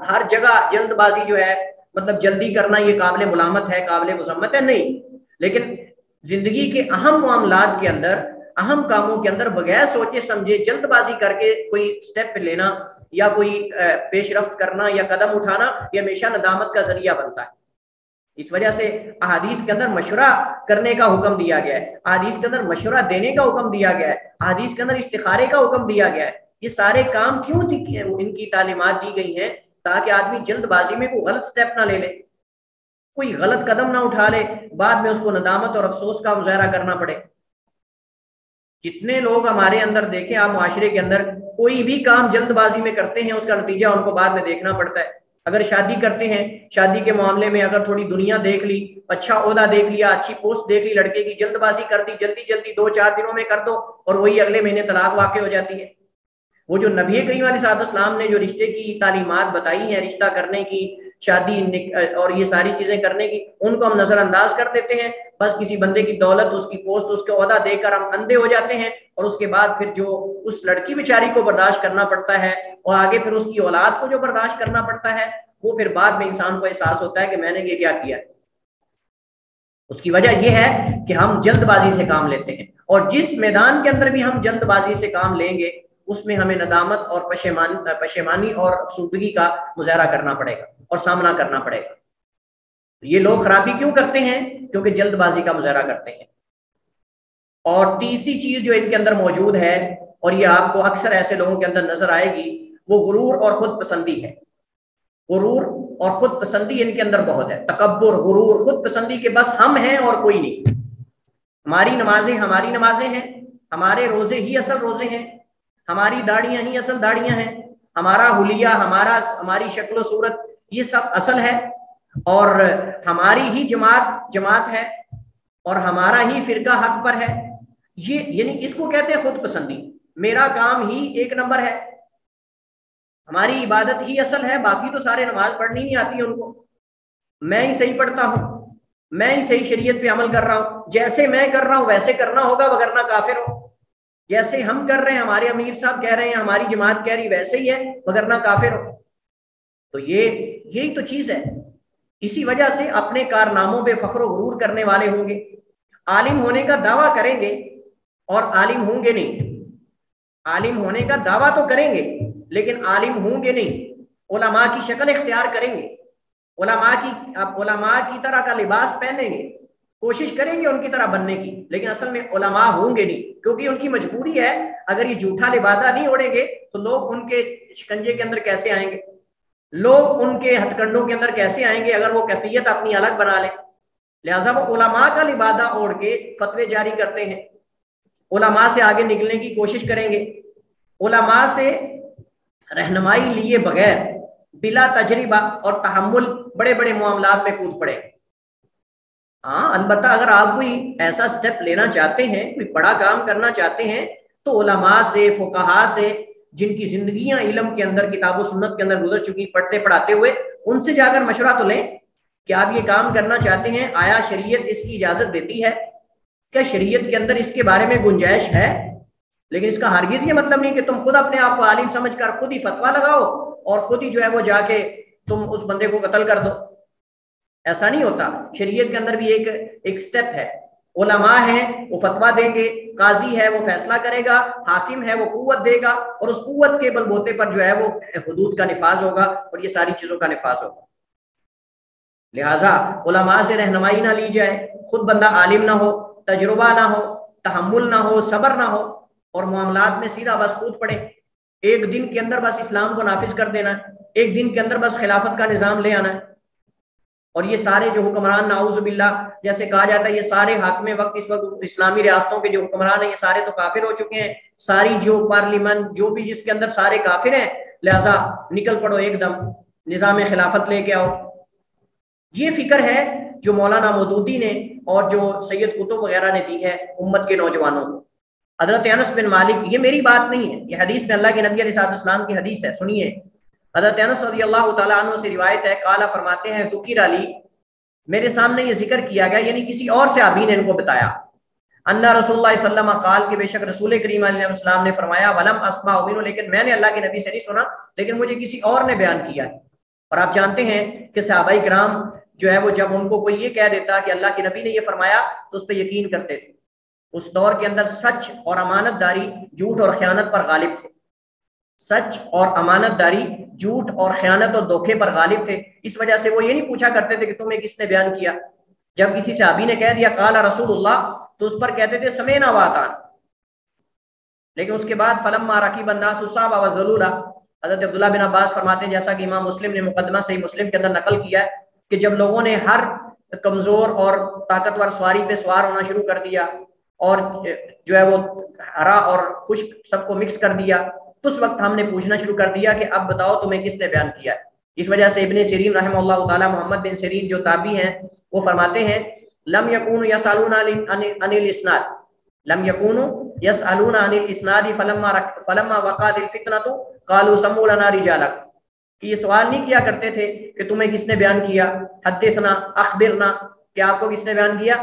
ہر جگہ جلد بازی جو ہے مطلب جلدی کرنا یہ قابل ملامت ہے، قابل مذمت ہے، نہیں، لیکن زندگی کے اہم معاملات کے اندر، اہم کاموں کے اندر بغیر سوچے سمجھے جلد بازی کر کے کوئی سٹیپ لینا یا کوئی پیش رفت کرنا یا قدم اٹھانا یہ ہمیشہ ندامت کا ذریعہ بنتا ہے۔ اس وجہ سے احادیث کے اندر مشورہ کرنے کا حکم دیا گیا ہے، احادیث کے اندر مشورہ دینے کا حکم دیا گیا ہے، احادیث کے اندر استخارے کا حکم دیا گیا ہے۔ یہ سارے کام کیوں ان کی تعلیمات دی گئی ہیں؟ تاکہ آدمی جلد بازی میں کوئی غلط سٹیپ نہ لے لے، کوئی غلط قدم نہ اٹھا لے، بعد میں اس کو ندامت اور افسوس کا مظاہرہ کرنا پڑے۔ جتنے لوگ ہمارے اندر دیکھیں آپ معاشرے کے اندر، کوئی بھی کام جلد بازی میں کرتے ہیں، اس کا نتیجہ ان کو بعد میں دیکھنا پڑتا ہے۔ اگر شادی کرتے ہیں، شادی کے معاملے میں اگر تھوڑی دنیا دیکھ لی، اچھا عہدہ دیکھ لیا، اچھی پوسٹ دیکھ لی لڑکے کی، جلد بازی کر دی، جلدی جلدی 2 4 دنوں میں کر دو، اور وہی اگلے مہینے طلاق واقع ہو جاتی ہے۔ وہ جو نبی کریم علیہ السلام نے جو رشتے کی تعلیمات بتائی ہیں، رشتہ کرنے کی، شادی اور یہ ساری چیزیں کرنے کی، ان کو ہم نظر انداز کر دیتے ہیں، بس کسی بندے کی دولت، اس کی پوسٹ، اس کے عہدہ دیکھ کر ہم اندھے ہو جاتے ہیں، اور اس کے بعد پھر جو اس لڑکی بیچاری کو برداشت کرنا پڑتا ہے، اور آگے پھر اس کی اولاد کو جو برداشت کرنا پڑتا ہے، وہ پھر بعد میں انسان کو احساس ہوتا ہے کہ میں نے یہ کیا کیا ہے۔ اس کی وجہ یہ ہے کہ ہم جلد بازی سے کام لیتے ہیں، اور جس میدان کے اندر بھی ہم جلد بازی سے کام لیں گے اس میں ہمیں ندامت اور پشیمانی اور افسردگی کا مظاہرہ کرنا پڑے گا اور سامنا کرنا پڑے گا۔ یہ لوگ خرابی کیوں کرتے ہیں؟ کیونکہ جلد بازی کا مظاہرہ کرتے ہیں۔ اور تیسری چیز جو ان کے اندر موجود ہے، اور یہ آپ کو اکثر ایسے لوگوں کے اندر نظر آئے گی، وہ غرور اور خود پسندی ہے۔ غرور اور خود پسندی ان کے اندر بہت ہے، تکبر، غرور، خود پسندی کے بس ہم ہیں اور کوئی نہیں، ہماری نمازیں ہیں، ہمارے روزے ہی اصل روزے ہیں، ہماری داڑیاں ہی اصل داڑیاں ہیں، ہمارا حلیہ، ہماری شکل و صورت یہ سب اصل ہے، اور ہماری ہی جماعت ہے، اور ہمارا ہی فرقہ حق پر ہے، یہ یعنی اس کو کہتے ہیں خود پسندی۔ میرا کام ہی ایک نمبر ہے، ہماری عبادت ہی اصل ہے، باقی تو سارے نماز پڑھنی نہیں آتی ہے ان کو، میں ہی صحیح پڑھتا ہوں، میں ہی صحیح شریعت پہ عمل کر رہا ہوں، جیسے میں کر رہا ہوں ویسے کرنا ہوگا وگرنہ کافر ہو، جیسے ہم کر رہے ہیں ہمارے امیر صاحب کہہ رہے ہیں ہماری جماعت کہہ رہی ویسے ہی ہے وگرنہ کافر ہو۔ تو یہی تو چیز ہے۔ اسی وجہ سے اپنے کارناموں پہ فخر و غرور کرنے والے ہوں گے، عالم ہونے کا دعویٰ کریں گے اور عالم ہوں گے نہیں، عالم ہونے کا دعویٰ تو کریں گے لیکن عالم ہوں گے نہیں، علماء کی شکل اختیار کریں گے، علماء کی طرح کا لباس پہنیں گے، کوشش کریں گے ان کی طرح بننے کی، لیکن اصل میں علماء ہوں گے نہیں، کیونکہ ان کی مجبوری ہے، اگر یہ جھوٹا لبادہ نہیں اوڑھیں گے تو لوگ ان کے شکنجے کے اندر کیسے آئیں گے، لوگ ان کے ہتھ کنڈوں کے اندر کیسے آئیں گے اگر وہ کیفیت اپنی الگ بنا لیں۔ لہٰذا وہ علماء کا لبادہ اوڑھ کے فتوے جاری کرتے ہیں، علماء سے آگے نکلنے کی کوشش کریں گے، علماء سے رہنمائی لیے بغیر بلا تجربہ اور تحمل بڑے بڑے معاملات میں کود پڑے۔ ہاں البتہ اگر آپ کوئی ایسا سٹیپ لینا چاہتے ہیں، کوئی بڑا کام کرنا چاہتے ہیں تو علماء سے، فقہاء سے، جن کی زندگیاں علم کے اندر، کتاب و سنت کے اندر گزر چکی پڑھتے پڑھاتے ہوئے، ان سے جا کر مشورہ تو لیں کہ آپ یہ کام کرنا چاہتے ہیں، آیا شریعت اس کی اجازت دیتی ہے؟ کیا شریعت کے اندر اس کے بارے میں گنجائش ہے؟ لیکن اس کا ہرگز یہ مطلب نہیں کہ تم خود اپنے آپ کو عالم سمجھ کر خود ہی فتویٰ لگاؤ اور خود ہی جو ہے وہ جا کے تم اس بندے کو قتل کر دو، ایسا نہیں ہوتا۔ شریعت کے اندر بھی ایک سٹیپ ہے، علماء ہیں وہ فتویٰ دیں گے، قاضی ہے وہ فیصلہ کرے گا، حاکم ہے وہ قوت دے گا، اور اس قوت کے بل بوتے پر جو ہے وہ حدود کا نفاذ ہوگا اور یہ ساری چیزوں کا نفاذ ہوگا۔ لہٰذا علماء سے رہنمائی نہ لی جائے، خود بندہ عالم نہ ہو، تجربہ نہ ہو، تحمل نہ ہو، صبر نہ ہو، اور معاملات میں سیدھا بس کود پڑے، ایک دن کے اندر بس اسلام کو نافذ کر دینا ہے، ایک دن کے اندر بس خلافت کا نظام لے آنا ہے، اور یہ سارے جو حکمران نعوذ باللہ جیسے کہا جاتا ہے یہ سارے حاکم وقت اس وقت اسلامی ریاستوں کے جو حکمران ہیں یہ سارے تو کافر ہو چکے ہیں، ساری جو پارلیمنٹ جو بھی جس کے اندر سارے کافر ہیں، لہذا نکل پڑو ایک دم نظام خلافت لے کے آؤ۔ یہ فکر ہے جو مولانا مودودی نے اور جو سید قطب وغیرہ نے دی ہے امت کے نوجوانوں کو۔ حضرت انس بن مالک، یہ میری بات نہیں ہے، یہ حدیث میں اللہ کے نبی علیہ السلام کی حدیث ہے، سنیے۔ حضرت انس رضی اللہ تعالیٰ عنہ سے روایت ہے، قال فرماتے ہیں ذکر علی، میرے سامنے یہ ذکر کیا گیا، یعنی کسی اور صحابی نے ان کو بتایا، ان رسول اللہ صلی اللہ علیہ وسلم قال، کہ بے شک رسول کریم علیہ السلام نے فرمایا، ولم اسمع منہ، لیکن میں نے اللہ کے نبی سے نہیں سنا، لیکن مجھے کسی اور نے بیان کیا ہے۔ اور آپ جانتے ہیں کہ صحابہ کرام جو ہے وہ جب ان کو کوئی یہ کہہ دیتا کہ اللہ کے نبی نے یہ فرمایا تو اس پہ یقین کرتے تھے۔ اس دور کے اندر سچ اور امانت داری جھوٹ اور خیانت پر غالب تھے، سچ اور امانت داری جھوٹ اور خیانت اور دھوکے پر غالب تھے، اس وجہ سے وہ یہ نہیں پوچھا کرتے تھے کہ تمہیں کس نے بیان کیا۔ جب کسی صحابی نے کہہ دیا قال رسول اللہ تو اس پر کہتے تھے سمعنا واطعنا، لیکن اس کے بعد فلما رکب الناس الصعب والذلول، حضرت عبداللہ بن عباس فرماتے ہیں جیسا کہ امام مسلم نے مقدمہ صحیح مسلم کے اندر نقل کیا ہے کہ جب لوگوں نے ہر کمزور اور طاقتور سواری پہ سوار ہونا شروع کر دیا اور جو ہے وہ ہرا اور خشک سب کو مکس کر دیا، تو اس وقت ہم نے پوچھنا شروع کر دیا کہ اب بتاؤ تمہیں کس نے بیان کیا ہے۔ اس وجہ سے ابن سیرین رحمہ اللہ تعالی، محمد بن سیرین جو تابعی ہیں، وہ فرماتے ہیں لم یکونوا یسالون عن الاسناد، لم یکونوا یسالون عن الاسناد فلما وقعت الفتنة قالوا سموا لنا رجالک، کہ یہ سوال نہیں کیا کرتے تھے کہ تمہیں کس نے بیان کیا، حدثنا اخبرنا، کہ آپ کو کس نے بیان کیا۔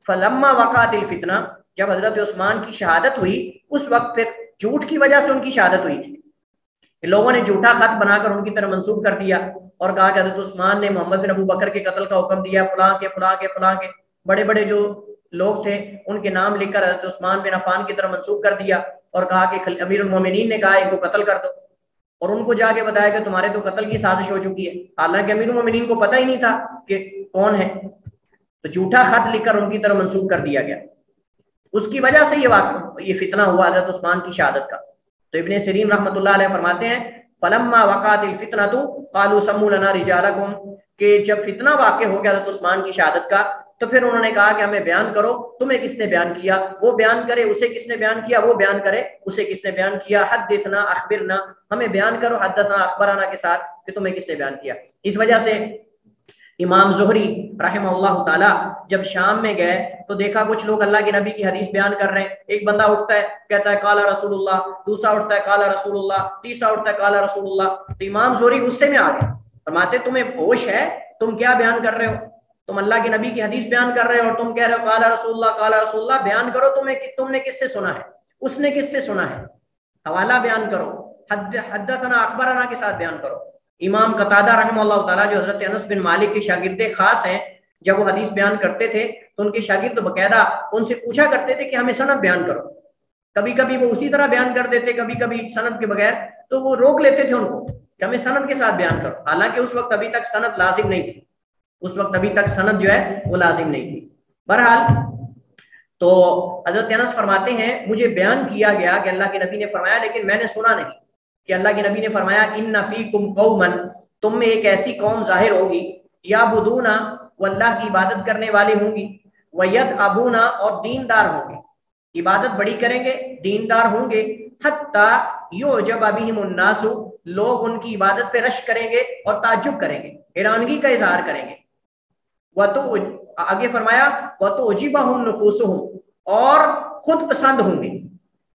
فلما وقعت الفتنہ، جب حضرت عثمان کی شہادت ہوئی اس وقت پھر جھوٹ کی وجہ سے ان کی شہادت ہوئی تھی، لوگوں نے جھوٹا خط بنا کر ان کی طرف منسوب کر دیا اور کہا کہ حضرت عثمان نے محمد بن ابو بکر کے قتل کا حکم دیا، فلاں کے فلاں کے فلاں کے بڑے بڑے جو لوگ تھے ان کے نام لکھ کر حضرت عثمان بن عفان کی طرف منسوب کر دیا اور کہا کہ امیر المومنین نے کہا ان کو قتل کر دو، اور ان کو جا کے بتایا کہ تمہارے تو قتل کی سازش ہو چکی ہے، حالانکہ امیر المومنین کو پتہ ہی نہیں تھا کہ کون ہے، تو جھوٹا خط لکھ کر ان کی طرف منسوب کر دیا گیا۔ اس کی وجہ سے یہ فتنہ ہوا حضرت عثمان کی شہادت کا۔ تو ابن سیرین رحمۃ اللہ علیہ فرماتے ہیں فلما وقعت الفتنہ قالوا سموا لنا رجالکم، کہ جب فتنہ واقع ہو گیا حضرت عثمان کی شہادت کا تو پھر انہوں نے کہا کہ ہمیں بیان کرو، تمہیں کس نے بیان کیا، وہ بیان کرے اسے کس نے بیان کیا، وہ بیان کرے اسے کس نے بیان کیا، حدثنا اخبرنا، ہمیں بیان کرو حدثنا اخبرنا کے ساتھ کہ تمہیں کس نے بیان کیا۔ اس وجہ سے امام زہری رحمہ اللہ تعالی جب شام میں گئے تو دیکھا کچھ لوگ اللہ کے نبی کی حدیث بیان کر رہے ہیں. ایک بندہ اٹھتا ہے کہتا ہے قال رسول اللہ، دوسرا اٹھتا ہے قال رسول اللہ، تیسرا اٹھتا ہے قال رسول اللہ. تو امام زہری غصے میں آ گئے، فرماتے تمہیں ہوش ہے؟ تم کیا بیان کر رہے ہو؟ تم اللہ کے نبی کی حدیث بیان کر رہے ہو اور تم کہہ رہے ہو قال رسول اللہ قال رسول اللہ. بیان کرو تم نے کس سے سنا ہے، اس نے کس سے سنا ہے، حوالہ بیان کرو، حدثنا اخبرنا کے ساتھ بیان کرو. امام قتادہ رحمہ اللہ تعالیٰ جو حضرت انس بن مالک کے شاگرد خاص ہیں، جب وہ حدیث بیان کرتے تھے تو ان کے شاگرد باقاعدہ ان سے پوچھا کرتے تھے کہ ہمیں سند بیان کرو. کبھی کبھی وہ اسی طرح بیان کر دیتے، کبھی کبھی سند کے بغیر، تو وہ روک لیتے تھے ان کو کہ ہمیں سند کے ساتھ بیان کرو. حالانکہ اس وقت ابھی تک سند لازم نہیں تھی، اس وقت ابھی تک سند جو ہے وہ لازم نہیں تھی. بہرحال تو حضرت انس فرماتے ہیں مجھے بیان کیا گیا کہ اللہ کے نبی نے فرمایا، لیکن میں نے سنا نہیں کہ اللہ کے نبی نے فرمایا ان فیکم قوما، تم میں ایک ایسی قوم ظاہر ہوگی، یعبدون، وہ اللہ کی عبادت کرنے والے ہوں گی، ویدعبون، اور دیندار ہوں گے، عبادت بڑی کریں گے، دیندار ہوں گے، حتی یعجب بہم الناس، لوگ ان کی عبادت پہ رشک کریں گے اور تعجب کریں گے، حیرانگی کا اظہار کریں گے. آگے فرمایا وَتُعْجِبَهُمْ نُفُوسُهُمْ، اور خود پسند ہوں گے،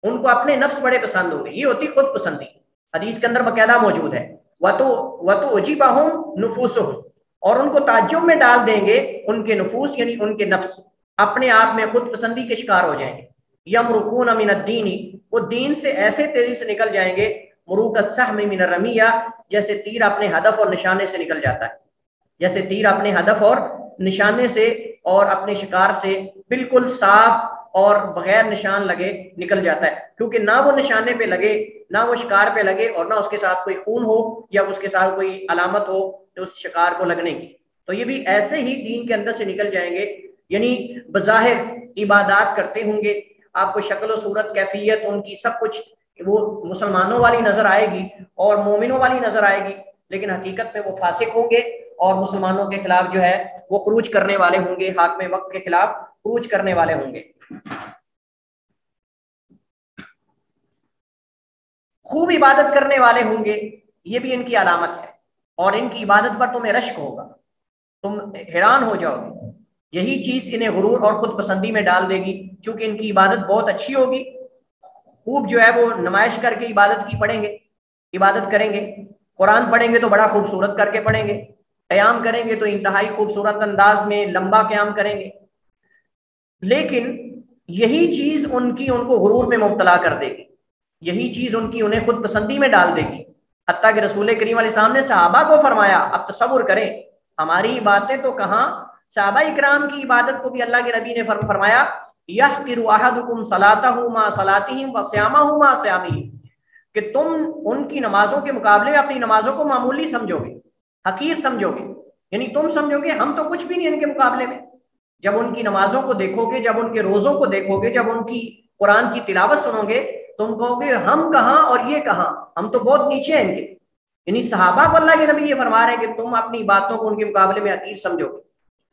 ان کو اپنے نفس بڑے پسند ہوں گے. یہ ہوتی خود پسندی، حدیث کے اندر باقاعدہ موجود ہے. وَتُعْجِبَهُمْ نُفُوسُهُمْ، اور ان کو تعجب میں ڈال دیں گے ان کے نفوس، یعنی ان کے نفس اپنے آپ میں خود پسندی کے شکار ہو جائیں گے. یمرقون من الدین، وہ دین سے ایسے تیزی سے نکل جائیں گے، مروق السہم من الرمیہ، جیسے تیر اپنے ہدف اور نشانے سے نکل جاتا ہے، جیسے تیر اپنے ہدف اور نشانے سے اور اپنے شکار سے بالکل صاف اور بغیر نشان لگے نکل جاتا ہے. کیونکہ نہ وہ نشانے پہ لگے، نہ وہ شکار پہ لگے، اور نہ اس کے ساتھ کوئی خون ہو یا اس کے ساتھ کوئی علامت ہو اس شکار کو لگنے کی. تو یہ بھی ایسے ہی دین کے اندر سے نکل جائیں گے، یعنی بظاہر عبادات کرتے ہوں گے، آپ کو شکل و صورت کیفیت ان کی سب کچھ وہ مسلمانوں والی نظر آئے گی اور مومنوں والی نظر آئے گی، لیکن حقیقت میں وہ فاسق ہوں گے اور مسلمانوں کے خلاف جو ہے وہ خروج کرنے والے ہوں گے، حاکم وقت کے خلاف خروج کرنے والے ہوں گے. خوب عبادت کرنے والے ہوں گے، یہ بھی ان کی علامت ہے، اور ان کی عبادت پر تمہیں رشک ہوگا، تم حیران ہو جاؤ گے. یہی چیز انہیں غرور اور خود پسندی میں ڈال دے گی، چونکہ ان کی عبادت بہت اچھی ہوگی، خوب جو ہے وہ نمائش کر کے عبادت کی پڑھیں گے، عبادت کریں گے. قرآن پڑھیں گے تو بڑا خوبصورت کر کے پڑھیں گے، قیام کریں گے تو انتہائی خوبصورت انداز میں لمبا قیام کریں گے، لیکن یہی چیز ان کو غرور میں مبتلا کر دے گی، یہی چیز انہیں خود پسندی میں ڈال دے گی. حتیٰ کہ رسول کریم علیہ السلام نے صحابہ کو فرمایا، اب تصور کریں ہماری باتیں تو کہاں، صحابہ اکرام کی عبادت کو بھی اللہ کے نبی نے فرمایا یحقر احدکم صلاتہ مع صلاتہم وصیامہ مع صیامہم، کہ تم ان کی نمازوں کے مقابلے میں اپنی نمازوں کو معمولی سمجھو گے، حقیر سمجھو گے، یعنی تم سمجھو گے ہم تو کچھ بھی نہیں ان کے مقابلے میں. جب ان کی نمازوں کو دیکھو گے، جب ان کے روزوں کو دیکھو گے، جب ان کی قرآن کی تلاوت سنو گے، تم کہو گے ہم کہاں اور یہ کہاں، ہم تو بہت نیچے ہیں ان کے. یعنی صحابہ کو اللہ کے نبی یہ فرما رہے ہیں کہ تم اپنی باتوں کو ان کے مقابلے میں حقیر سمجھو گے.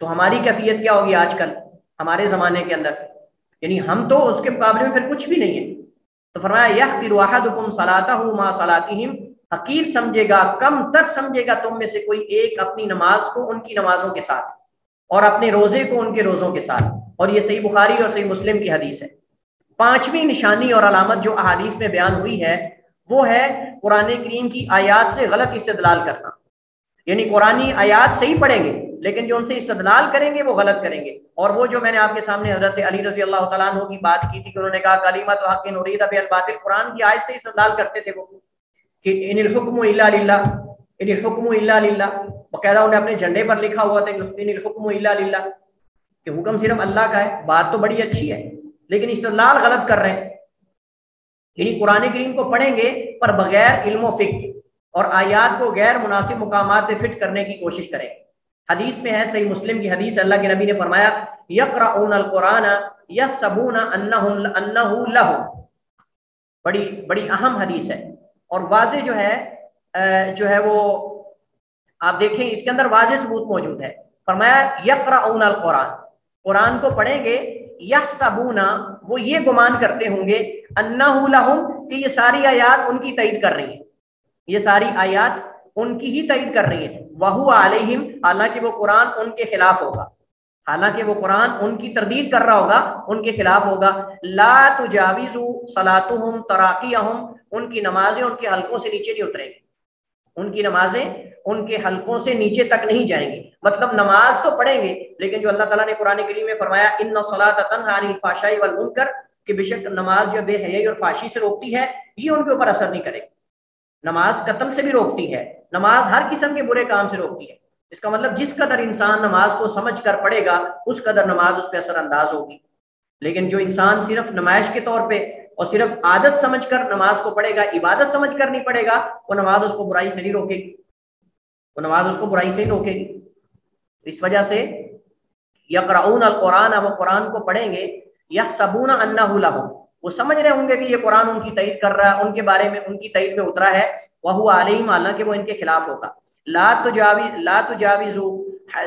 تو ہماری کیفیت کیا ہوگی آج کل ہمارے زمانے کے اندر، یعنی ہم تو اس کے مقابلے میں پھر کچھ بھی نہیں ہے. تو فرمایا یحقر احدکم صلاتہ مع صلاتہم، حقیر سمجھے گا، کم تر سمجھے گا تم میں سے کوئی ایک اپنی نماز کو ان کی نمازوں کے ساتھ اور اپنے روزے کو ان کے روزوں کے ساتھ. اور یہ صحیح بخاری اور صحیح مسلم کی حدیث ہے. پانچویں نشانی اور علامت جو احادیث میں بیان ہوئی ہے وہ ہے قرآن کریم کی آیات سے غلط استدلال کرنا. یعنی قرآنی آیات صحیح پڑھیں گے لیکن جو ان سے استدلال کریں گے وہ غلط کریں گے. اور وہ جو میں نے آپ کے سامنے حضرت علی رضی اللہ تعالیٰ عنہ کی بات کی تھی کہ انہوں نے کہا کلمۃ حق ارید بها الباطل، قرآن کی آیت سے استدلال کرتے تھے وہ کہ ان الحکم الا للہ، ان الحکم الا للہ، باقاعدہ انہیں اپنے جھنڈے پر لکھا ہوا تھا ان الحکم الا للہ، کہ حکم صرف اللہ کا ہے. بات تو بڑی اچھی ہے لیکن استدلال غلط کر رہے ہیں. یعنی قرآن کریم کو پڑھیں گے پر بغیر علم و فکر اور آیات کو غیر مناسب مقامات پہ فٹ کرنے کی کوشش کریں. حدیث میں ہے، صحیح مسلم کی حدیث، اللہ کے نبی نے فرمایا یقرؤون القرآن یحسبون انہ لہو، بڑی بڑی اہم حدیث ہے اور واضح جو ہے وہ آپ دیکھیں اس کے اندر واضح ثبوت موجود ہے. فرمایا یقرؤون القرآن، قرآن کو پڑھیں گے، یحسبون، وہ یہ گمان کرتے ہوں گے، انہ لہم، کہ یہ ساری آیات ان کی تائید کر رہی ہیں، یہ ساری آیات ان کی ہی تائید کر رہی ہیں. وَهُوَ عَلَيْهِمْ حالانکہ وہ قرآن ان کے خلاف ہوگا، حالانکہ وہ قرآن ان کی تردید کر رہا ہوگا، ان کے خلاف ہوگا. لا تجاوزوا صلاتهم تراقیہم ان کی نمازیں ان کے حلقوں سے نیچے نہیں اتریں گی، ان کی نمازیں ان کے حلقوں سے نیچے تک نہیں جائیں گی. مطلب نماز تو پڑھیں گے لیکن جو اللہ تعالیٰ نے قرآن کریم میں فرمایا ان الصلاۃ تنہی عن الفحشاء والمنکر کہ بے شک نماز جو بے حیائی اور فحشی سے روکتی ہے یہ ان کے اوپر اثر نہیں کرے گی. نماز قتل سے بھی روکتی ہے، نماز ہر قسم کے برے کام سے روکتی ہے. اس کا مطلب جس قدر انسان نماز کو سمجھ کر پڑھے گا اس قدر نماز اس پہ اثر انداز ہوگی. لیکن جو انسان صرف نمائش کے طور پہ اور صرف عادت سمجھ کر نماز کو پڑھے گا، عبادت سمجھ کر نہیں پڑھے گا، وہ نماز اس کو برائی سے نہیں روکے گی، وہ نماز اس کو برائی سے نہیں روکے گی. اس وجہ سے یقرؤون القرآن وہ قرآن کو پڑھیں گے، یحسبون انہ لہم وہ سمجھ رہے ہوں گے کہ یہ قرآن ان کی تائید کر رہا ہے، ان کے بارے میں ان کی تائید میں اترا ہے. وہو علیہم حالانکہ وہ ان کے خلاف ہوگا. لا تجاوزوا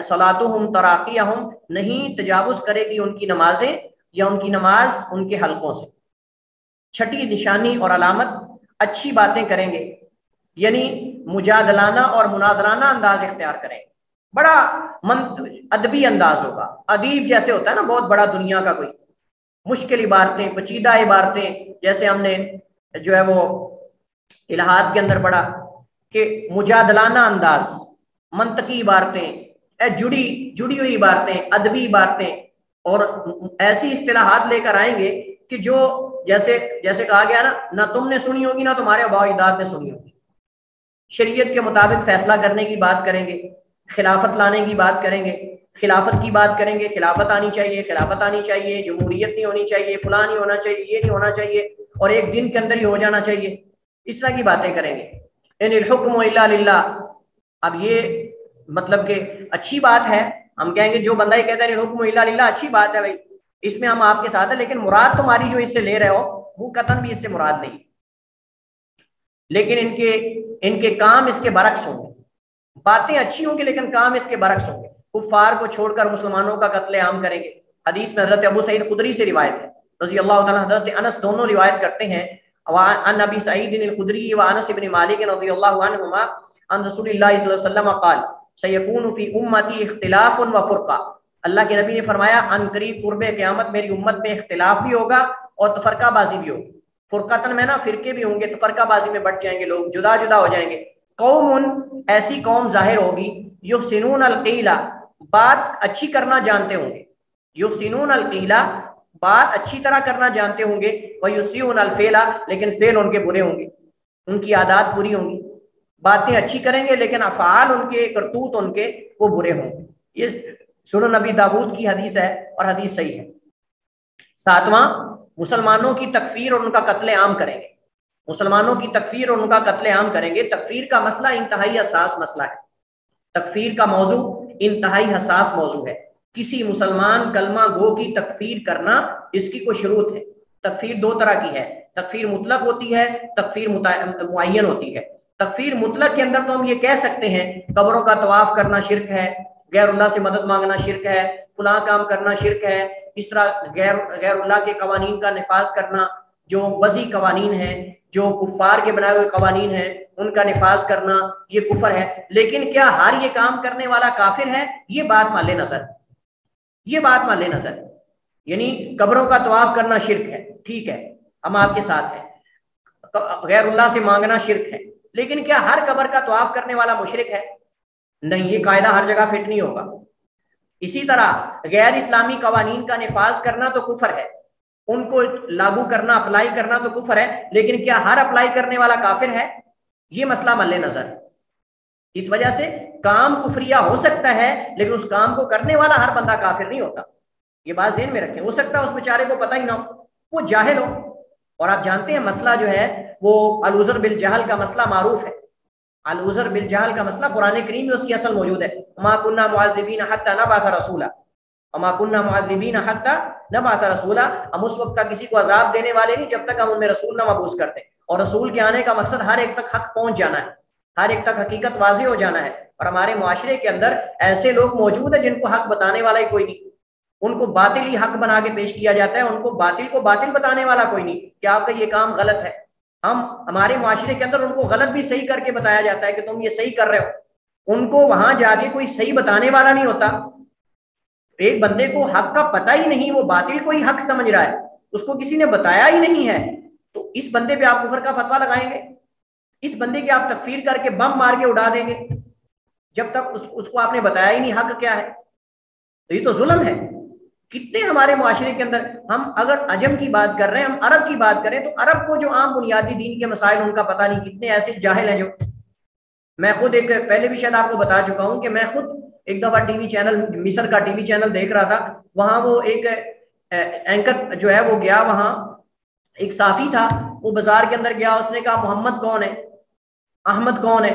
صلاتهم تراقیہم نہیں تجاوز کرے گی ان کی نمازیں یا ان کی نماز ان کے حلقوں سے. چھٹی نشانی اور علامت اچھی باتیں کریں گے، یعنی مجادلانہ اور مناظرانہ انداز اختیار کریں گے، بڑا ادبی انداز ہوگا. ادیب جیسے ہوتا ہے نا بہت بڑا دنیا کا کوئی، مشکل عبارتیں پیچیدہ عبارتیں، جیسے ہم نے جو ہے وہ الہات کے اندر پڑھا کہ مجادلانہ انداز، منطقی عبارتیں، جڑی ہوئی عبارتیں، ادبی عبارتیں، اور ایسی اصطلاحات لے کر آئیں گے کہ جو جیسے کہا گیا نا، نہ تم نے سنی ہوگی نہ تمہارے آباء و اجداد نے سنی ہوگی. شریعت کے مطابق فیصلہ کرنے کی بات کریں گے، خلافت لانے کی بات کریں گے، خلافت کی بات کریں گے، خلافت آنی چاہیے، خلافت آنی چاہیے، جمہوریت نہیں ہونی چاہیے، فلاں نہیں ہونا چاہیے، یہ نہیں ہونا چاہیے، اور ایک دن کے اندر ہی ہو جانا چاہیے. اس طرح کی باتیں کریں گے. ان الحکم الا للہ. اب یہ مطلب کہ اچھی بات ہے، ہم کہیں گے جو بندہ یہ کہتا ہے الحکم الا للہ اچھی بات ہے بھائی، اس میں ہم آپ کے ساتھ ہیں، لیکن مراد تمہاری جو اس سے لے رہے ہو وہ قطعاً بھی اس سے مراد نہیں. لیکن ان کے کام اس کے برعکس ہوں گے. باتیں اچھی ہوں گی لیکن کام اس کے برعکس ہوں گے. کفار کو چھوڑ کر مسلمانوں کا قتل عام کریں گے. حدیث میں حضرت ابو سعید خدری سے روایت ہے رضی اللہ تعالیٰ، حضرت انس دونوں روایت کرتے ہیں عن ابی سعید الخدری و انس بن مالک رضی اللہ عنہما عن رسول اللہ صلی اللہ علیہ وسلم قال سیکون فی امتی اختلاف و فرقہ. اللہ کے نبی نے فرمایا ان قریب قرب قیامت میری امت میں اختلاف بھی ہوگا اور تفرقہ بازی بھی ہوگی. فرقتن میں نا فرقے بھی ہوں گے، تفرقہ بازی میں بٹ جائیں گے، لوگ جدا جدا ہو جائیں گے. قوم ایسی قوم ظاہر ہوگی یحسنون القیل بات اچھی کرنا جانتے ہوں گے، یحسنون القیل بات اچھی طرح کرنا جانتے ہوں گے، ویسیئون الفعل لیکن فعل ان کے برے ہوں گے، ان کی عادات بری ہوں گی. باتیں اچھی کریں گے لیکن افعال ان کے، کرتوت ان کے وہ برے ہوں گے. یہ سنن نبی داؤد کی حدیث ہے اور حدیث صحیح ہے. ساتواں مسلمانوں کی تکفیر اور ان کا قتل عام کریں گے. مسلمانوں کی تکفیر اور ان کا قتل عام کریں گے. تکفیر کا مسئلہ انتہائی حساس مسئلہ ہے. تکفیر کا موضوع انتہائی حساس موضوع ہے. کسی مسلمان کلمہ گو کی تکفیر کرنا اس کی کوئی شروط ہے. تکفیر دو طرح کی ہے، تکفیر مطلق ہوتی ہے، تکفیر معین ہوتی ہے. تکفیر مطلق کے اندر تو ہم یہ کہہ سکتے ہیں قبروں کا طواف کرنا شرک ہے، غیر اللہ سے مدد مانگنا شرک ہے، فلاں کام کرنا شرک ہے. اس طرح غیر اللہ کے قوانین کا نفاذ کرنا، جو وضعی قوانین ہیں، جو کفار کے بنائے ہوئے قوانین ہیں ان کا نفاذ کرنا، یہ کفر ہے. لیکن کیا ہر یہ کام کرنے والا کافر ہے؟ یہ بات مان لے نظر، یہ بات مان لے نظر. یعنی قبروں کا طواف کرنا شرک ہے، ٹھیک ہے ہم آپ کے ساتھ ہیں، غیر اللہ سے مانگنا شرک ہے، لیکن کیا ہر قبر کا طواف کرنے والا مشرک ہے؟ نہیں، یہ قاعدہ ہر جگہ فٹ نہیں ہوگا. اسی طرح غیر اسلامی قوانین کا نفاذ کرنا تو کفر ہے، ان کو لاگو کرنا، اپلائی کرنا تو کفر ہے، لیکن کیا ہر اپلائی کرنے والا کافر ہے؟ یہ مسئلہ مد نظر. اس وجہ سے کام کفریہ ہو سکتا ہے لیکن اس کام کو کرنے والا ہر بندہ کافر نہیں ہوتا. یہ بات ذہن میں رکھیں. ہو سکتا ہے اس بیچارے کو پتہ ہی نہ ہو، وہ جاہل ہو. اور آپ جانتے ہیں مسئلہ جو ہے وہ العذر بالجہل کا مسئلہ معروف ہے. العذر بالجہل کا مسئلہ قرآن کریم میں اس کی اصل موجود ہے. وما كنا معذبین حتی نبعث رسولا، وما كنا معذبین حتی نبعث رسولا. ہم اس وقت تک کسی کو عذاب دینے والے نہیں جب تک ہم ان میں رسول نہ مبعوث کرتے. اور رسول کے آنے کا مقصد ہر ایک تک حق پہنچ جانا ہے، ہر ایک تک حقیقت واضح ہو جانا ہے. اور ہمارے معاشرے کے اندر ایسے لوگ موجود ہیں جن کو حق بتانے والا ہی کوئی نہیں، ان کو باطل ہی حق بنا کے پیش کیا جاتا ہے، ان کو باطل بتانے والا کوئی نہیں کہ آپ کا یہ کام غلط ہے. ہمارے معاشرے کے اندر ان کو غلط بھی صحیح کر کے بتایا جاتا ہے کہ تم یہ صحیح کر رہے ہو، ان کو وہاں جا کے کوئی صحیح بتانے والا نہیں ہوتا۔ ایک بندے کو حق کا پتہ ہی نہیں، وہ باطل کو ہی حق سمجھ رہا ہے، اس کو کسی نے بتایا ہی نہیں ہے، تو اس بندے پہ آپ کفر کا فتویٰ لگائیں گے؟ اس بندے کی آپ تکفیر کر کے بم مار کے اڑا دیں گے جب تک اس کو آپ نے بتایا ہی نہیں حق کیا ہے؟ تو یہ تو ظلم ہے۔ کتنے ہمارے معاشرے کے اندر، ہم اگر عجم کی بات کر رہے ہیں، ہم عرب کی بات کریں تو عرب کو جو عام بنیادی دین کے مسائل ان کا پتہ نہیں، کتنے ایسے جاہل ہیں جو، میں خود ایک پہلے بھی شاید آپ کو بتا چکا ہوں کہ میں خود ایک دفعہ ٹی وی چینل، مصر کا ٹی وی چینل دیکھ رہا تھا، وہاں وہ ایک اینکر جو ہے وہ گیا، وہاں ایک صحافی تھا، وہ بازار کے اندر گیا، اس نے کہا محمد کون ہے، احمد کون ہے،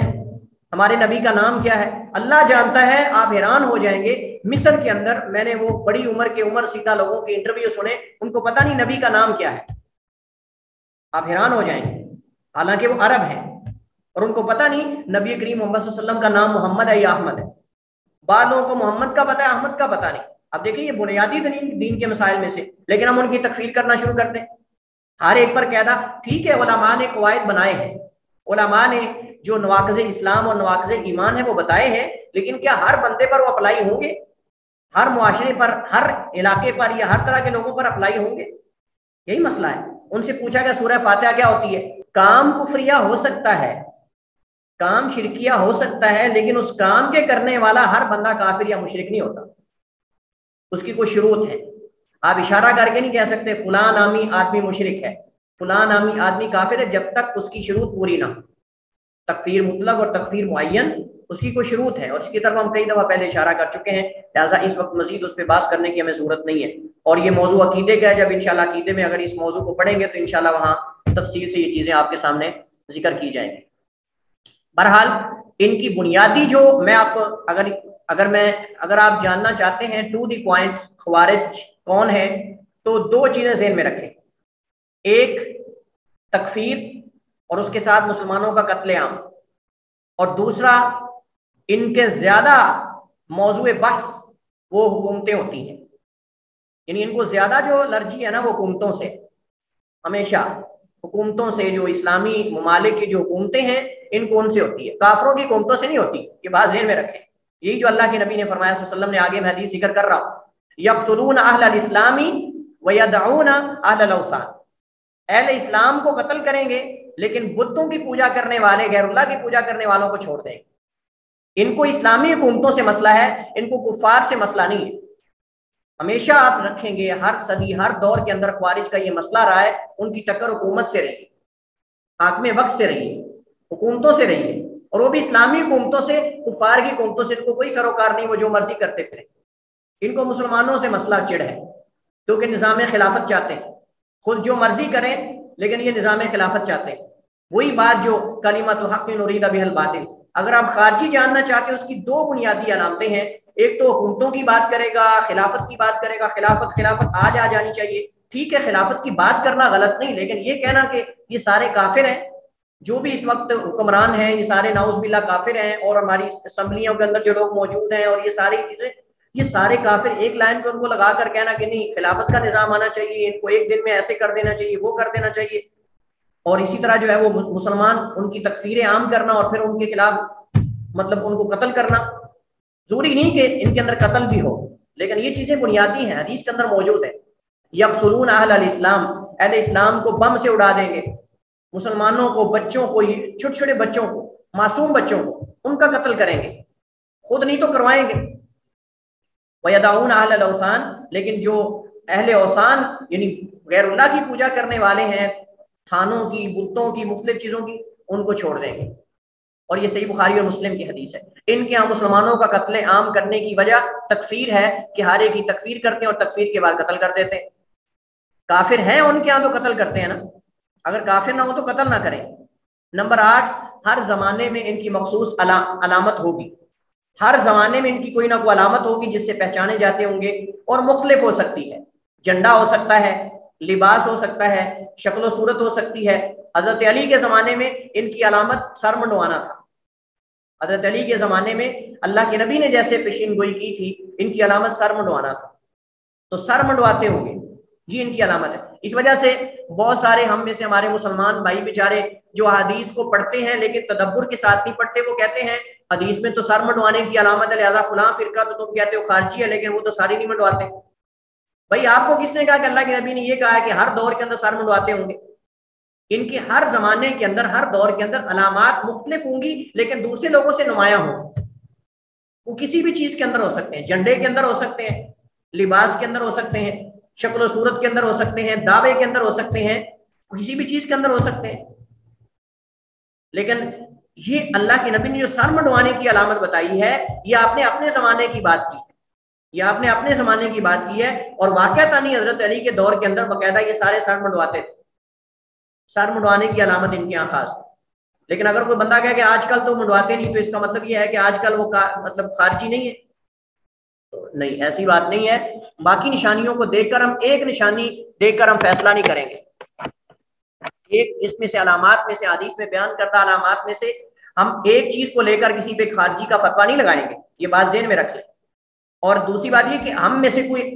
ہمارے نبی کا نام کیا ہے؟ اللہ جانتا ہے، آپ حیران ہو جائیں گے، مصر کے اندر میں نے وہ بڑی عمر سیدھا لوگوں کے انٹرویو سنے، ان کو پتہ نہیں نبی کا نام کیا ہے، آپ حیران ہو جائیں گے، حالانکہ وہ عرب ہیں اور ان کو پتہ نہیں نبی کریم محمد صلی اللہ علیہ وسلم کا نام محمد ہے یا احمد ہے۔ بعض لوگوں کو محمد کا پتہ ہے، احمد کا پتہ نہیں۔ اب دیکھیں یہ بنیادی دین کے مسائل میں سے، لیکن ہم ان کی تکفیر کرنا شروع کرتے ہیں، ہر ایک پر قاعدہ۔ ٹھیک ہے، علماء نے قواعد بنائے ہیں، علماء نے جو نواقض اسلام اور نواقض ایمان ہے وہ بتائے ہیں، لیکن کیا ہر بندے پر وہ اپلائی ہوں گے؟ ہر معاشرے پر، ہر علاقے پر، یا ہر طرح کے لوگوں پر اپلائی ہوں گے؟ یہی مسئلہ ہے۔ ان سے پوچھا کہ سورہ فاتحہ کیا ہوتی ہے؟ کام کفریہ ہو سکتا ہے، کام شرکیہ ہو سکتا ہے، لیکن اس کام کے کرنے والا ہر بندہ کافر یا مشرک نہیں ہوتا، اس کی کوئی شروط ہے۔ آپ اشارہ کر کے نہیں کہہ سکتے فلاں نامی آدمی مشرک ہے، فلاں نامی آدمی کافر ہے، جب تک اس کی شروط پوری نہ ہو۔ تکفیر مطلق اور تکفیر معین، اس کی کوئی شروط ہے، اور اس کی طرف ہم کئی دفعہ پہلے اشارہ کر چکے ہیں، لہٰذا اس وقت مزید اس پہ بحث کرنے کی ہمیں ضرورت نہیں ہے۔ اور یہ موضوع عقیدے کا ہے، جب انشاءاللہ عقیدے میں اگر اس موضوع کو پڑھیں گے تو انشاءاللہ وہاں تفصیل سے یہ چیزیں آپ کے سامنے ذکر کی جائیں گی۔ بہرحال ان کی بنیادی جو میں آپ کو اگر آپ جاننا چاہتے ہیں ٹو دی پوائنٹ خوارج کون ہے، تو دو چیزیں ذہن میں رکھیں، ایک تکفیر اور اس کے ساتھ مسلمانوں کا قتل عام، اور دوسرا ان کے زیادہ موضوع بحث وہ حکومتیں ہوتی ہیں، یعنی ان کو زیادہ جو الرجی ہے نا وہ حکومتوں سے، ہمیشہ حکومتوں سے، جو اسلامی ممالک کی جو حکومتیں ہیں ان کو ان سے ہوتی ہے، کافروں کی حکومتوں سے نہیں ہوتی، یہ بات ذہن میں رکھیں۔ یہی جو اللہ کے نبی نے فرمایا صلی اللہ علیہ وسلم نے، آگے میں حدیث ذکر کر رہا ہوں، یقتلون اہل الاسلام ویدعون اہل الاوثان، اہل اسلام کو قتل کریں گے لیکن بتوں کی پوجا کرنے والے، غیر اللہ کی پوجا کرنے والوں کو چھوڑ دیں گے۔ ان کو اسلامی حکومتوں سے مسئلہ ہے، ان کو کفار سے مسئلہ نہیں ہے۔ ہمیشہ آپ رکھیں گے، ہر صدی، ہر دور کے اندر خوارج کا یہ مسئلہ رہا ہے، ان کی ٹکر حکومت سے رہی ہے، حاکم وقت سے رہی ہے، حکومتوں سے رہی ہے، اور وہ بھی اسلامی حکومتوں سے، کفار کی حکومتوں سے ان کو کوئی سروکار نہیں، وہ جو مرضی کرتے پھریں۔ ان کو مسلمانوں سے مسئلہ چڑ ہے، کیونکہ نظام خلافت چاہتے ہیں، خود جو مرضی کریں لیکن یہ نظام خلافت چاہتے ہیں۔ وہی بات جو کلمۃ حق نرید بها الباطل، اگر آپ خارجی جاننا چاہتے ہیں، اس کی دو بنیادی علامتیں ہیں، ایک تو حکومتوں کی بات کرے گا، خلافت کی بات کرے گا، خلافت آ جانی چاہیے، ٹھیک ہے، خلافت کی بات کرنا غلط نہیں، لیکن یہ کہنا کہ یہ سارے کافر ہیں، جو بھی اس وقت حکمران ہیں یہ سارے نعوذ باللہ کافر ہیں، اور ہماری اسمبلیوں کے اندر جو لوگ موجود ہیں اور یہ ساری چیزیں، یہ سارے کافر، ایک لائن پہ ان کو لگا کر کہنا کہ نہیں خلافت کا نظام آنا چاہیے، ان کو ایک دن میں ایسے کر دینا چاہیے، وہ کر دینا چاہیے، اور اسی طرح جو ہے وہ مسلمان ان کی تکفیریں عام کرنا اور پھر ان کے خلاف مطلب ان کو قتل کرنا۔ ضروری نہیں کہ ان کے اندر قتل بھی ہو، لیکن یہ چیزیں بنیادی ہیں، حدیث کے اندر موجود ہیں۔ یقتلون اہل الاسلام، اہل اسلام کو بم سے اڑا دیں گے، مسلمانوں کو، بچوں کو، چھوٹے چھوٹے بچوں کو، معصوم بچوں کو، ان کا قتل کریں گے، خود نہیں تو کروائیں گے۔ وَيَدَعُونَ أَهْلَ الْأَوْثَانِ، لیکن جو اہل اوثان یعنی غیر اللہ کی پوجا کرنے والے ہیں، تھانوں کی، بتوں کی، مختلف چیزوں کی، ان کو چھوڑ دیں گے۔ اور یہ صحیح بخاری اور مسلم کی حدیث ہے۔ ان کے یہاں مسلمانوں کا قتل عام کرنے کی وجہ تکفیر ہے کہ ہر ایک کی تکفیر کرتے ہیں اور تکفیر کے بعد قتل کر دیتے ہیں۔ کافر ہیں ان کے یہاں تو قتل کرتے ہیں نا، اگر کافر نہ ہو تو قتل نہ کریں۔ نمبر 8، ہر زمانے میں ان کی مخصوص علامت ہوگی، ہر زمانے میں ان کی کوئی نہ کوئی علامت ہوگی جس سے پہچانے جاتے ہوں گے، اور مختلف ہو سکتی ہے، جھنڈا ہو سکتا ہے، لباس ہو سکتا ہے، شکل و صورت ہو سکتی ہے۔ حضرت علی کے زمانے میں ان کی علامت سر منڈوانا تھا، حضرت علی کے زمانے میں اللہ کے نبی نے جیسے پیشین گوئی کی تھی، ان کی علامت سر منڈوانا تھا، تو سر منڈواتے ہوں گے۔ یہ ان کی علامت ہے۔ اس وجہ سے بہت سارے ہم میں سے ہمارے مسلمان بھائی بیچارے جو حدیث کو پڑھتے ہیں لیکن تدبر کے ساتھ نہیں پڑھتے، وہ کہتے ہیں حدیث میں تو سر منڈوانے کی علامت ہے، لہذا فلاں فرقہ تو تم کہتے ہو خارجی ہے، لیکن وہ تو ساری نہیں منڈواتے۔ بھائی آپ کو کس نے کہا کہ اللہ کے نبی نے یہ کہا ہے کہ ہر دور کے اندر سر منڈواتے ہوں گے؟ ان کے ہر زمانے کے اندر، ہر دور کے اندر علامات مختلف ہوں گی، لیکن دوسرے لوگوں سے نمایاں ہوں۔ وہ کسی بھی چیز کے اندر ہو سکتے ہیں، جھنڈے کے اندر ہو سکتے ہیں، لباس کے اندر ہو سکتے ہیں، شکل و صورت کے اندر ہو سکتے ہیں، دعوے کے اندر ہو سکتے ہیں، کسی بھی چیز کے اندر ہو سکتے ہیں۔ لیکن یہ اللہ کے نبی نے جو سر منڈوانے کی علامت بتائی ہے، یہ آپ نے اپنے زمانے کی بات کی ہے، یہ آپ نے اپنے زمانے کی بات کی ہے، اور واقعہ نہیں حضرت علی کے دور کے اندر باقاعدہ یہ سارے سر منڈواتے تھے، سر منڈوانے کی علامت ان کے یہاں خاص ہے۔ لیکن اگر کوئی بندہ کہے کہ آج کل تو منڈواتے نہیں، تو اس کا مطلب یہ ہے کہ آج کل وہ مطلب خارجی نہیں ہے، تو نہیں، ایسی بات نہیں ہے۔ باقی نشانیوں کو دیکھ کر ہم ایک نشانی دیکھ کر ہم فیصلہ نہیں کریں گے، ایک اس میں سے علامات میں سے، حدیث میں بیان کردہ علامات میں سے ہم ایک چیز کو لے کر کسی پہ خارجی کا فتویٰ نہیں لگائیں گے، یہ بات ذہن میں رکھ لیں۔ اور دوسری بات یہ کہ ہم میں سے کوئی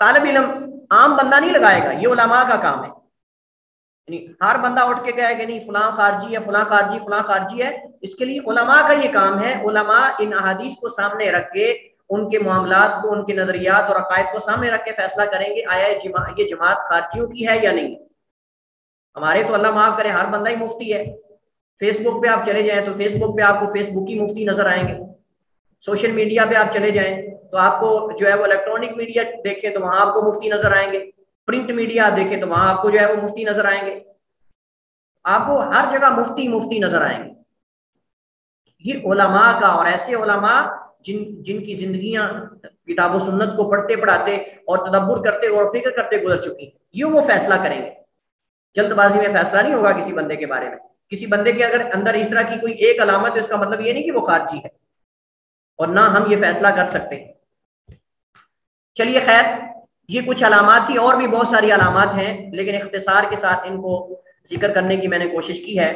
طالب علم عام بندہ نہیں لگائے گا، یہ علماء کا کام ہے۔ یعنی ہر بندہ اٹھ کے کہے کہ نہیں فلاں خارجی ہے، فلاں خارجی، فلاں خارجی ہے، اس کے لیے علماء کا یہ کام ہے۔ علماء ان احادیث کو سامنے رکھ کے ان کے معاملات کو، ان کے نظریات اور عقائد کو سامنے رکھ کے فیصلہ کریں گے آیا یہ جماعت خارجیوں کی ہے یا نہیں۔ ہمارے تو اللہ معاف کرے ہر بندہ ہی مفتی ہے، فیس بک پہ آپ چلے جائیں تو فیس بک پہ آپ کو فیس بک کی مفتی نظر آئیں گے، سوشل میڈیا پہ آپ چلے جائیں تو آپ کو جو ہے وہ الیکٹرانک میڈیا دیکھیں تو وہاں آپ کو مفتی نظر آئیں گے، پرنٹ میڈیا دیکھیں تو وہاں آپ کو جو ہے وہ مفتی نظر آئیں گے، آپ کو ہر جگہ مفتی مفتی نظر آئیں گے۔ یہ علماء کا، اور ایسے علماء جن کی زندگیاں کتاب و سنت کو پڑھتے پڑھاتے اور تدبر کرتے اور فکر کرتے گزر چکی، یہ وہ فیصلہ کریں گے۔ جلد بازی میں فیصلہ نہیں ہوگا کسی بندے کے بارے میں۔ کسی بندے کے اگر اندر اس طرح کی کوئی ایک علامت ہے، اس کا مطلب یہ نہیں کہ وہ خارجی ہے، اور نہ ہم یہ فیصلہ کر سکتے ہیں۔ چلیے خیر، یہ کچھ علامات تھی، اور بھی بہت ساری علامات ہیں، لیکن اختصار کے ساتھ ان کو ذکر کرنے کی میں نے کوشش کی ہے۔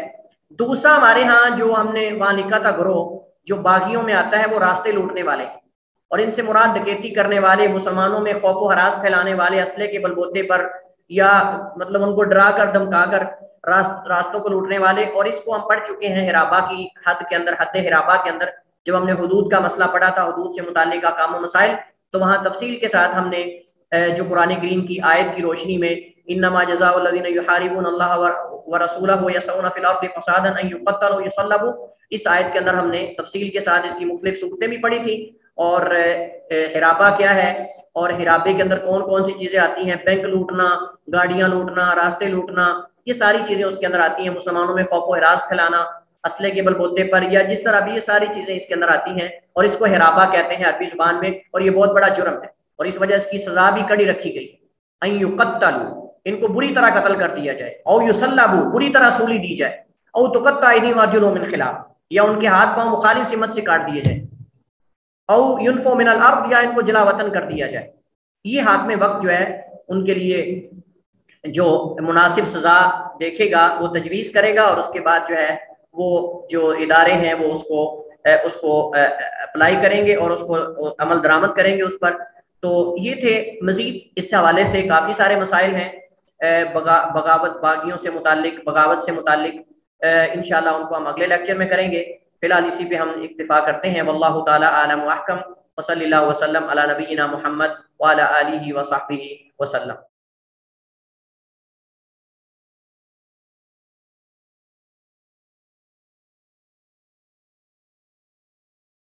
دوسرا ہمارے ہاں جو ہم نے وہاں لکھا تھا گروہ جو باغیوں میں آتا ہے، وہ راستے لوٹنے والے، اور ان سے مراد ڈکیتی کرنے والے، مسلمانوں میں خوف و ہراس پھیلانے والے، اسلحے کے بلبوتے پر یا مطلب ان کو ڈرا کر دھمکا کر راستوں کو لوٹنے والے۔ اور اس کو ہم پڑھ چکے ہیں حرابہ کی حد کے اندر، حد حرابہ کے اندر، جب ہم نے حدود کا مسئلہ پڑھا تھا، حدود سے متعلق احکام و مسائل، تو وہاں تفصیل کے ساتھ ہم نے جو قرآن کریم کی آیت کی روشنی میں انما جزاء الذین یحاربون اللہ ورسولہ یسعون فی الارض فسادا ان یقتلوا او یصلبوا، اس آیت کے اندر ہم نے تفصیل کے ساتھ اس کی مختلف صورتیں بھی پڑھی تھی، اور حرابہ کیا ہے، اور حرابے کے اندر کون کون سی چیزیں آتی ہیں، بینک لوٹنا، گاڑیاں لوٹنا، راستے لوٹنا، یہ ساری چیزیں اس کے اندر آتی ہیں، مسلمانوں میں خوف و ہراس پھیلانا اسلحے کے بلبوتے پر، یا جس طرح بھی یہ ساری چیزیں اس کے اندر آتی ہیں، اور اس کو حرابہ کہتے ہیں عربی زبان میں، اور یہ بہت بڑا جرم ہے، اور اس وجہ اس کی سزا بھی کڑی رکھی گئی، ان یقتلوا، ان کو بری طرح قتل کر دیا جائے، او یصلبوا، بری طرح سولی دی جائے، او تقطع ایدیہم وارجلہم من خلاف، یا ان کے ہاتھ پاؤں مخالف سمت سے کاٹ دیے جائیں، او ينفوا من الارض، یا ان کو جلا وطن کر دیا جائے۔ یہ ہاتھ میں وقت جو ہے ان کے لیے جو مناسب سزا دیکھے گا وہ تجویز کرے گا، اور اس کے بعد جو ہے وہ جو ادارے ہیں وہ اس کو اپلائی کریں گے اور اس کو عمل درآمد کریں گے اس پر۔ تو یہ تھے، مزید اس حوالے سے کافی سارے مسائل ہیں بغاوت، باغیوں سے متعلق، بغاوت سے متعلق، انشاءاللہ ان کو ہم اگلے لیکچر میں کریں گے۔ فی الحال اسی پہ ہم اکتفا کرتے ہیں۔ واللہ تعالی اعلم واحکم، وصلی اللہ وسلم علی نبینا محمد وعلی آلہ وصحبہ وسلم۔